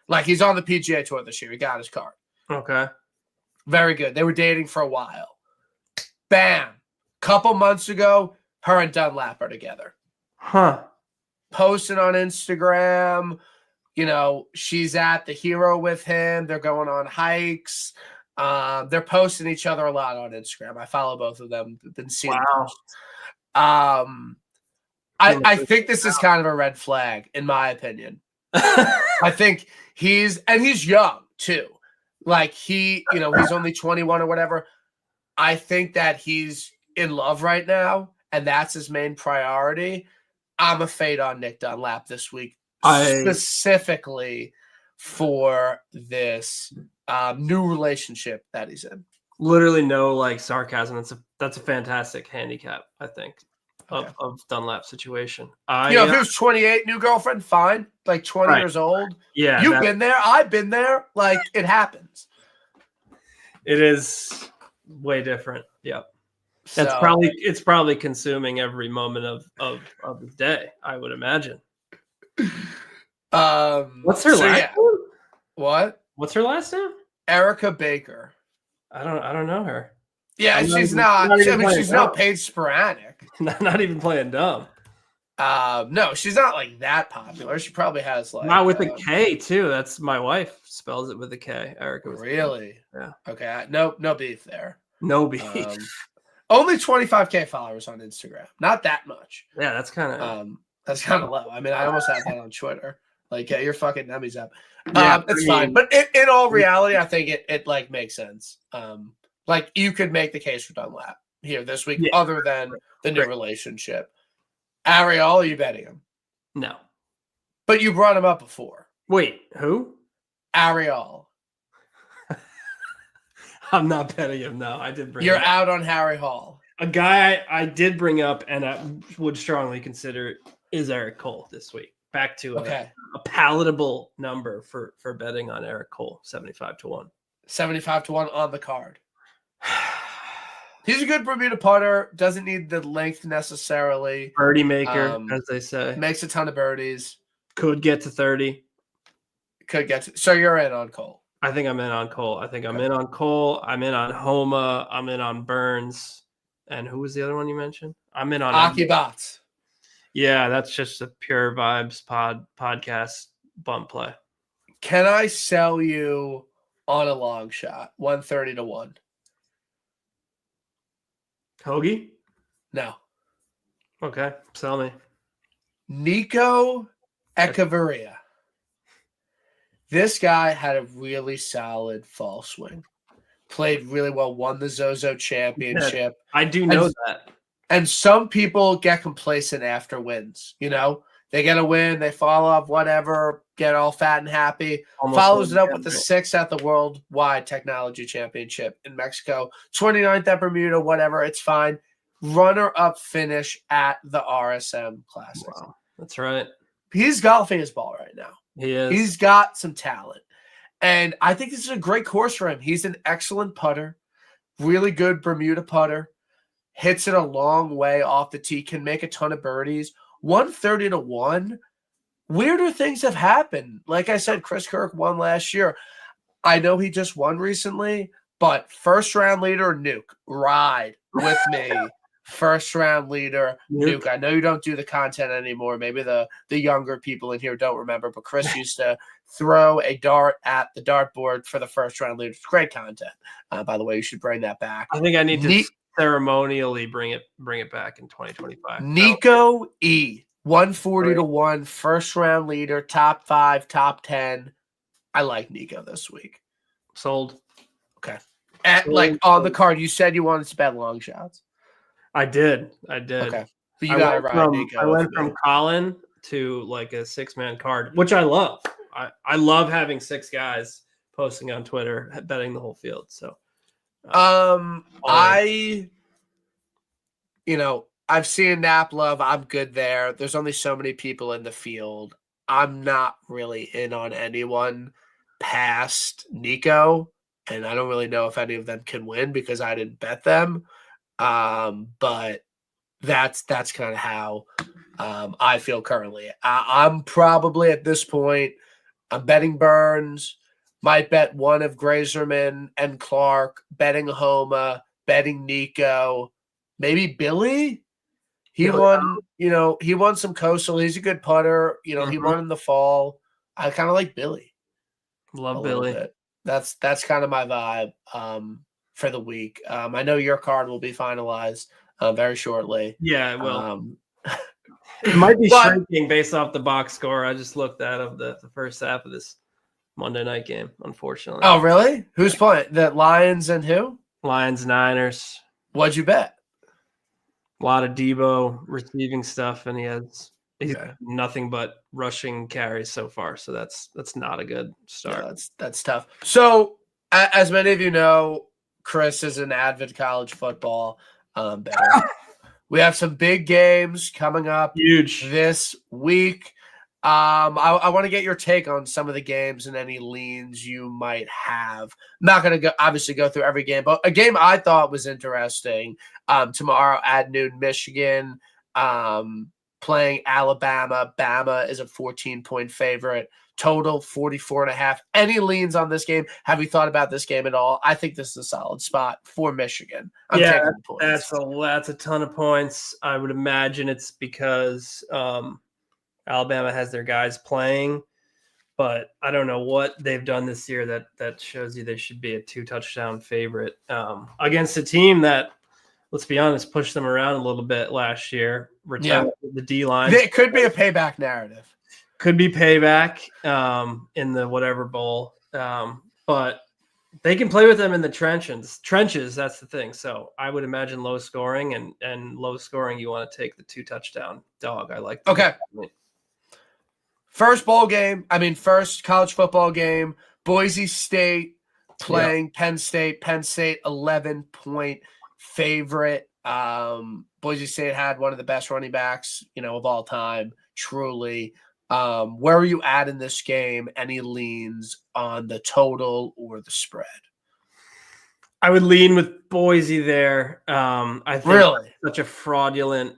Like he's on the PGA Tour this year. He got his card. Okay. Very good. They were dating for a while. Bam. Couple months ago, her and Dunlap are together. Huh. Posting on Instagram. She's at the Hero with him. They're going on hikes. They're posting each other a lot on Instagram. I follow both of them. Been seeing I think this is kind of a red flag, in my opinion. I think he's young too. Like he's only 21 or whatever. I think that he's in love right now, and that's his main priority. I'm a fade on Nick Dunlap this week, specifically for this new relationship that he's in. Literally no sarcasm. That's a fantastic handicap, I think, of Dunlap situation. If he was 28, new girlfriend, fine. Like 20 years old. Yeah. You've been there. I've been there. Like it happens. It is way different. Yep. It's probably consuming every moment of the day, I would imagine. What's her last name? What? What's her last name? Erica Baker. I don't know her. Yeah, she's not paid sporadic. Not even playing dumb. No, she's not like that popular. She probably has like not with a K too. That's my wife spells it with a K. Erica. Really? Yeah. Okay. No beef there. No beef. Only 25K followers on Instagram. Not that much. Yeah, that's kind of. That's kind of low. I mean, I almost had that on Twitter. Like, get your fucking nummies up. Yeah, it's fine. But in all reality, I think it like makes sense. Like you could make the case for Dunlap here this week, other than the new relationship. Ariel, are you betting him? No. But you brought him up before. Wait, who? Ariel. I'm not betting him. No, I did bring. You're out on Harry Hall. A guy I did bring up and I would strongly consider is Eric Cole this week. Back to a palatable number for betting on Eric Cole, 75-1. 75-1 on the card. He's a good Bermuda putter. Doesn't need the length necessarily. Birdie maker, as they say. Makes a ton of birdies. Could get to 30. So you're in on Cole. I think I'm in on Cole. I'm in on Cole. I'm in on Homa. I'm in on Burns. And who was the other one you mentioned? I'm in on Aki Bats. Yeah, that's just a pure vibes podcast bump play. Can I sell you on a long shot? 130-1. Hoagie? No. Okay, sell me. Nico Echeverria. This guy had a really solid fall swing. Played really well, won the Zozo Championship. I do know that. And some people get complacent after wins. You know, they get a win, they fall off, whatever, get all fat and happy. Follows it up with the 6th at the Worldwide Technology Championship in Mexico. 29th at Bermuda, whatever, it's fine. Runner-up finish at the RSM Classic. Wow, that's right. He's golfing his ball right now. He is. He's got some talent. And I think this is a great course for him. He's an excellent putter, really good Bermuda putter. Hits it a long way off the tee, can make a ton of birdies. 130-1. Weirder things have happened. Like I said, Chris Kirk won last year. I know he just won recently, but first round leader, Nuke. Ride with me. First round leader, Nuke. I know you don't do the content anymore. Maybe the younger people in here don't remember, but Chris used to throw a dart at the dartboard for the first round leader. It's great content. By the way, you should bring that back. I think I need to ceremonially bring it back in 2025. Nico E. 140-1, first round leader, top 5, top 10. I like Nico this week. Sold. Okay. On the card, you said you wanted to bet long shots. I did. Okay. But you got it right, Nico. I went from Colin to like a 6-man card, which I love. I love having 6 guys posting on Twitter, betting the whole field. So I've seen Nap Love. I'm good there. There's only so many people in the field. I'm not really in on anyone past Nico, and I don't really know if any of them can win because I didn't bet them. But that's kind of how I feel currently. I'm probably at this point, I'm betting Burns, might bet one of Grazerman and Clark, betting Homa, betting Nico, maybe Billy. He won some coastal. He's a good putter. He won in the fall. I kind of like Billy. Love Billy. That's kind of my vibe for the week. I know your card will be finalized very shortly. Yeah, it will. It might be shrinking based off the box score. I just looked at of the first half of this Monday night game, unfortunately. Oh, really? Who's playing? The Lions and who? Lions, Niners. What'd you bet? A lot of Debo receiving stuff, and he's nothing but rushing carries so far. So that's not a good start. Yeah, that's tough. So as many of you know, Chris is an avid college football bettor. We have some big games coming up this week. I want to get your take on some of the games and any leans you might have. I'm not going to obviously go through every game, but a game I thought was interesting tomorrow at noon, Michigan playing Alabama. Bama is a 14-point favorite. Total 44.5. Any leans on this game? Have you thought about this game at all? I think this is a solid spot for Michigan. I'm taking the points. That's a ton of points. I would imagine it's because Alabama has their guys playing, but I don't know what they've done this year that shows you they should be a 2-touchdown favorite against a team that let's be honest, pushed them around a little bit last year. Returned the D line. It could be a payback narrative. Could be payback in the whatever bowl. But they can play with them in the trenches. That's the thing. So I would imagine low scoring and low scoring. You want to take the 2 touchdown dog. I like that. Okay. First college football game. Boise State playing Penn State. Penn State 11-point favorite. Boise State had one of the best running backs, of all time. Truly. Where are you at in this game? Any leans on the total or the spread? I would lean with Boise there. I think really such a fraudulent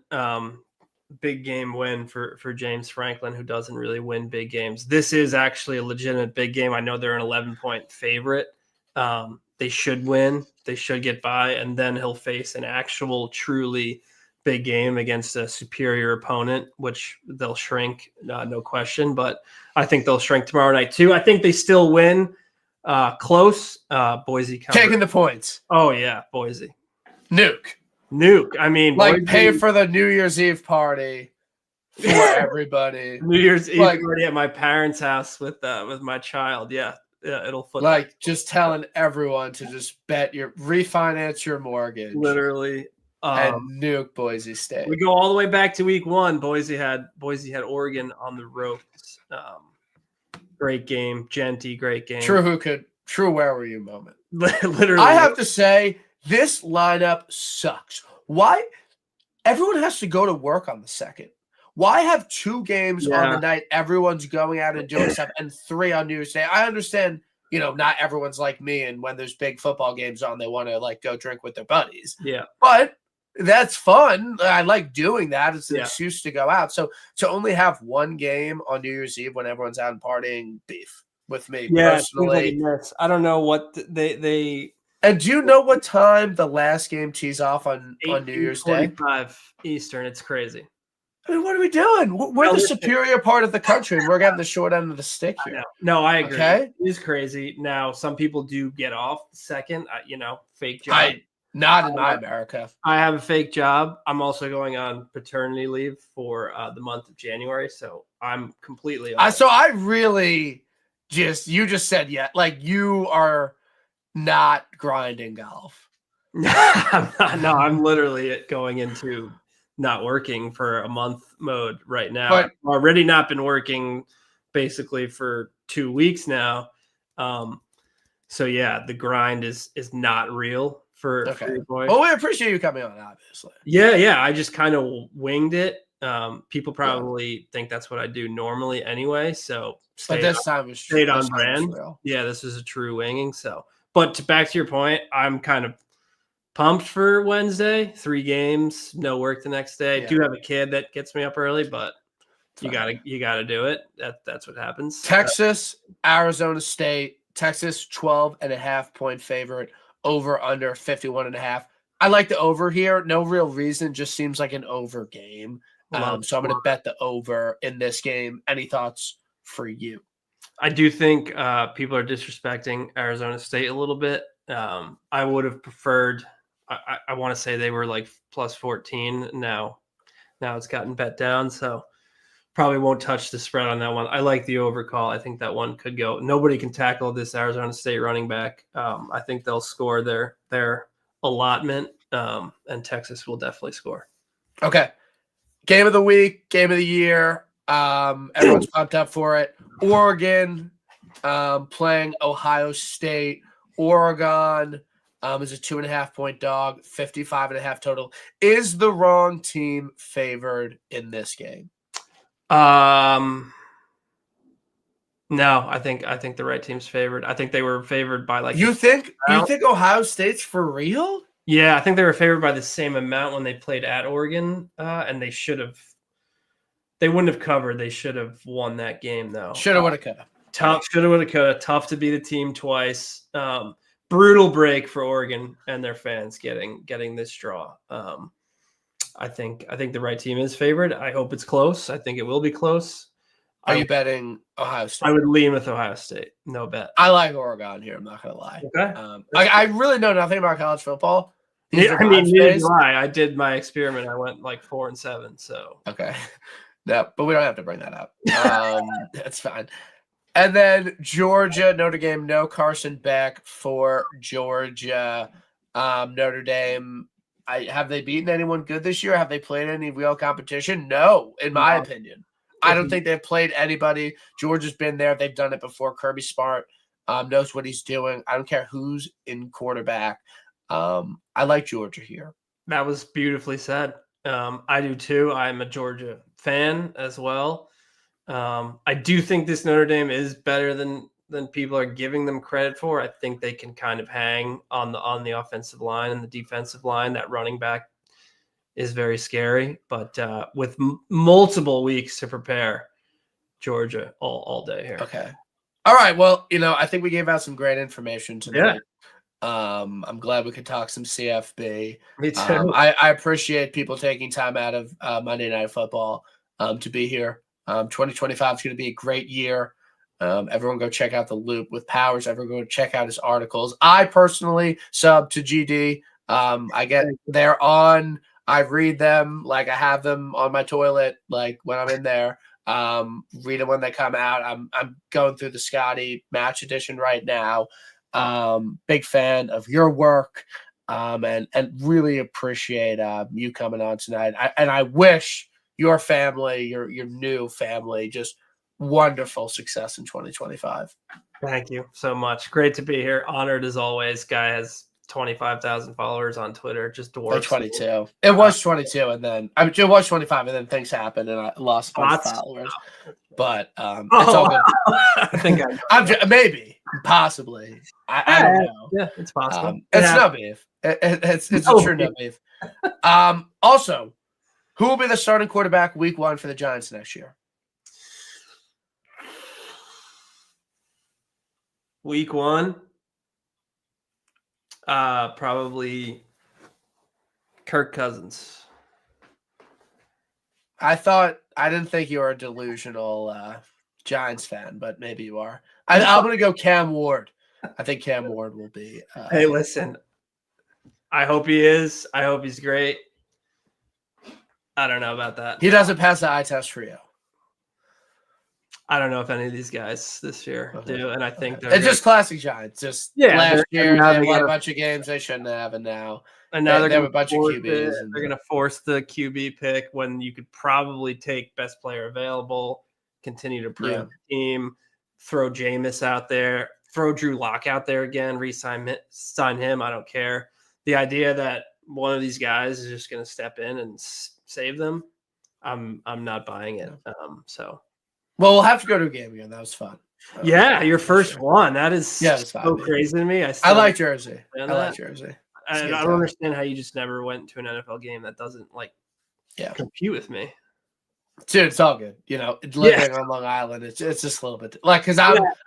big game win for James Franklin, who doesn't really win big games. This is actually a legitimate big game. I know they're an 11-point favorite. They should win. They should get by, and then he'll face an actual truly big game against a superior opponent, which they'll shrink, no question. But I think they'll shrink tomorrow night too. I think they still win. Close. Boise covered. Taking the points. Oh yeah, Boise. Nuke. I mean, Boise, pay for the New Year's Eve party for everybody. New Year's Eve party at my parents' house with my child. Yeah, it'll foot. Just telling everyone to just refinance your mortgage. Literally. And nuke Boise State. We go all the way back to week 1. Boise had Oregon on the ropes. Great game. Genty, great game. True where were you moment. Literally. I have to say, this lineup sucks. Why? Everyone has to go to work on the 2nd. Why have 2 games on the night everyone's going out and doing stuff and 3 on New Year's Day? I understand, not everyone's like me, and when there's big football games on, they want to go drink with their buddies. Yeah. But that's fun. I like doing that. It's an excuse to go out. So to only have 1 game on New Year's Eve when everyone's out and partying, beef with me personally. I don't know what they. And do you know what time the last game tees off on New Year's Day? 8:45 Eastern. It's crazy. I mean, what are we doing? We're the superior part of the country, and we're getting the short end of the stick here. No, I agree. Okay? It is crazy. Now, some people do get off the 2nd. Fake job. Not in my America. I have a fake job. I'm also going on paternity leave for the month of January, so I'm completely off. So I really you just said you are not grinding golf. I'm not. No, I'm literally going into not working for a month mode right now. But I've already not been working basically for 2 weeks now. So yeah, the grind is not real. For your boy. Well, we appreciate you coming on, obviously. Yeah. I just kind of winged it. People probably think that's what I do normally anyway. So time was stayed on brand. Yeah, this is a true winging. So, but back to your point, I'm kind of pumped for Wednesday. 3 games, no work the next day. Yeah. Do have a kid that gets me up early, but you gotta do it. That's what happens. Texas, Arizona State. Texas 12.5-point favorite. Over under 51.5. I like the over here. No real reason. Just seems like an over game. So I'm going to bet the over in this game. Any thoughts for you? I do think people are disrespecting Arizona State a little bit. I would have preferred. I want to say they were plus 14. Now it's gotten bet down. So probably won't touch the spread on that one. I like the over call. I think that one could go. Nobody can tackle this Arizona State running back. I think they'll score their allotment, and Texas will definitely score. Okay. Game of the week, game of the year. Everyone's pumped up for it. Oregon playing Ohio State. Oregon is a 2.5-point dog, 55.5 total. Is the wrong team favored in this game? No, I think the right team's favored. I think they were favored by you think Ohio State's for real? Yeah, I think they were favored by the same amount when they played at Oregon, and they wouldn't have covered. They should have won that game though. Shoulda, woulda, coulda. Shoulda, woulda, coulda. Tough to beat a team twice. Brutal break for Oregon and their fans getting this draw. I think the right team is favored. I hope it's close. I think it will be close. Are you betting Ohio State? I would lean with Ohio State. No bet. I like Oregon here. I'm not going to lie. Okay. I really know nothing about college football, Yeah, I mean, neither do I. I did my experiment. I went like 4-7. So okay, no, but we don't have to bring that up. That's fine. And then Georgia, Notre Dame, no Carson Beck for Georgia. Notre Dame, have they beaten anyone good this year? Have they played any real competition? No, in my opinion. I don't think they've played anybody. Georgia's been there. They've done it before. Kirby Smart knows what he's doing. I don't care who's in quarterback. I like Georgia here. That was beautifully said. I do too. I'm a Georgia fan as well. I do think this Notre Dame is better than people are giving them credit for. I think they can kind of hang on the offensive line and the defensive line. That running back is very scary, but with multiple weeks to prepare, Georgia all day here. Okay. All right. Well, I think we gave out some great information tonight. Yeah. I'm glad we could talk some CFB. Me too. I appreciate people taking time out of Monday Night Football to be here. 2025 is going to be a great year. Everyone go check out The Loop with Powers. Everyone go check out his articles. I personally sub to GD. They're on. I read them. Like, I have them on my toilet, like when I'm in there. Read them when they come out. I'm going through the Scotty Match Edition right now. Big fan of your work. And really appreciate you coming on tonight. I wish your family, your new family, just wonderful success in 2025. Thank you so much. Great to be here. Honored as always. Guy has 25,000 followers on Twitter. Just dwarfs. 22. It was 22, and then it was 25, and then things happened, and I lost a bunch of followers. But it's all good. I think maybe, possibly. I don't know. Yeah, it's possible. It's no beef. It's a true no beef. Also, who will be the starting quarterback week 1 for the Giants next year? Week 1? Probably Kirk Cousins. I didn't think you were a delusional Giants fan, but maybe you are. I'm going to go Cam Ward. I think Cam Ward will be. Hey, listen. I hope he is. I hope he's great. I don't know about that. He doesn't pass the eye test for you. I don't know if any of these guys this year do, and I think they're just classic Giants. Just last year they won a bunch of games they shouldn't have, and now they have a bunch of QBs. They're going to force the QB pick when you could probably take best player available, continue to prove the team, throw Jameis out there, throw Drew Lock out there again, sign him. I don't care. The idea that one of these guys is just going to step in and save them, I'm not buying it. Well, we'll have to go to a game again. That was fun. Your first one. That is so crazy to me. I like Jersey. I like Jersey. I don't understand how you just never went to an NFL game that doesn't compute with me. Dude, it's all good. Living on Long Island, it's just a little bit because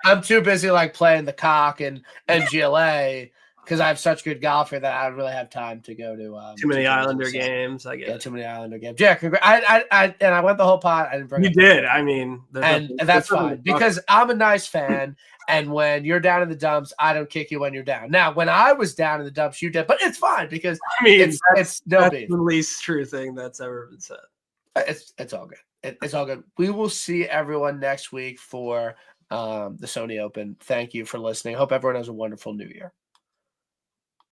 I'm too busy playing the cock and GLA. Because I have such good golf here that I don't really have time to go to too many Islander games. I guess too many Islander games. Yeah, I went the whole pot. I didn't bring. You did. I mean, and that's fine because I'm a nice fan. And when you're down in the dumps, I don't kick you when you're down. Now, when I was down in the dumps, you did, but it's fine because it's no beef. The least true thing that's ever been said. It's all good. It's all good. We will see everyone next week for the Sony Open. Thank you for listening. Hope everyone has a wonderful New Year.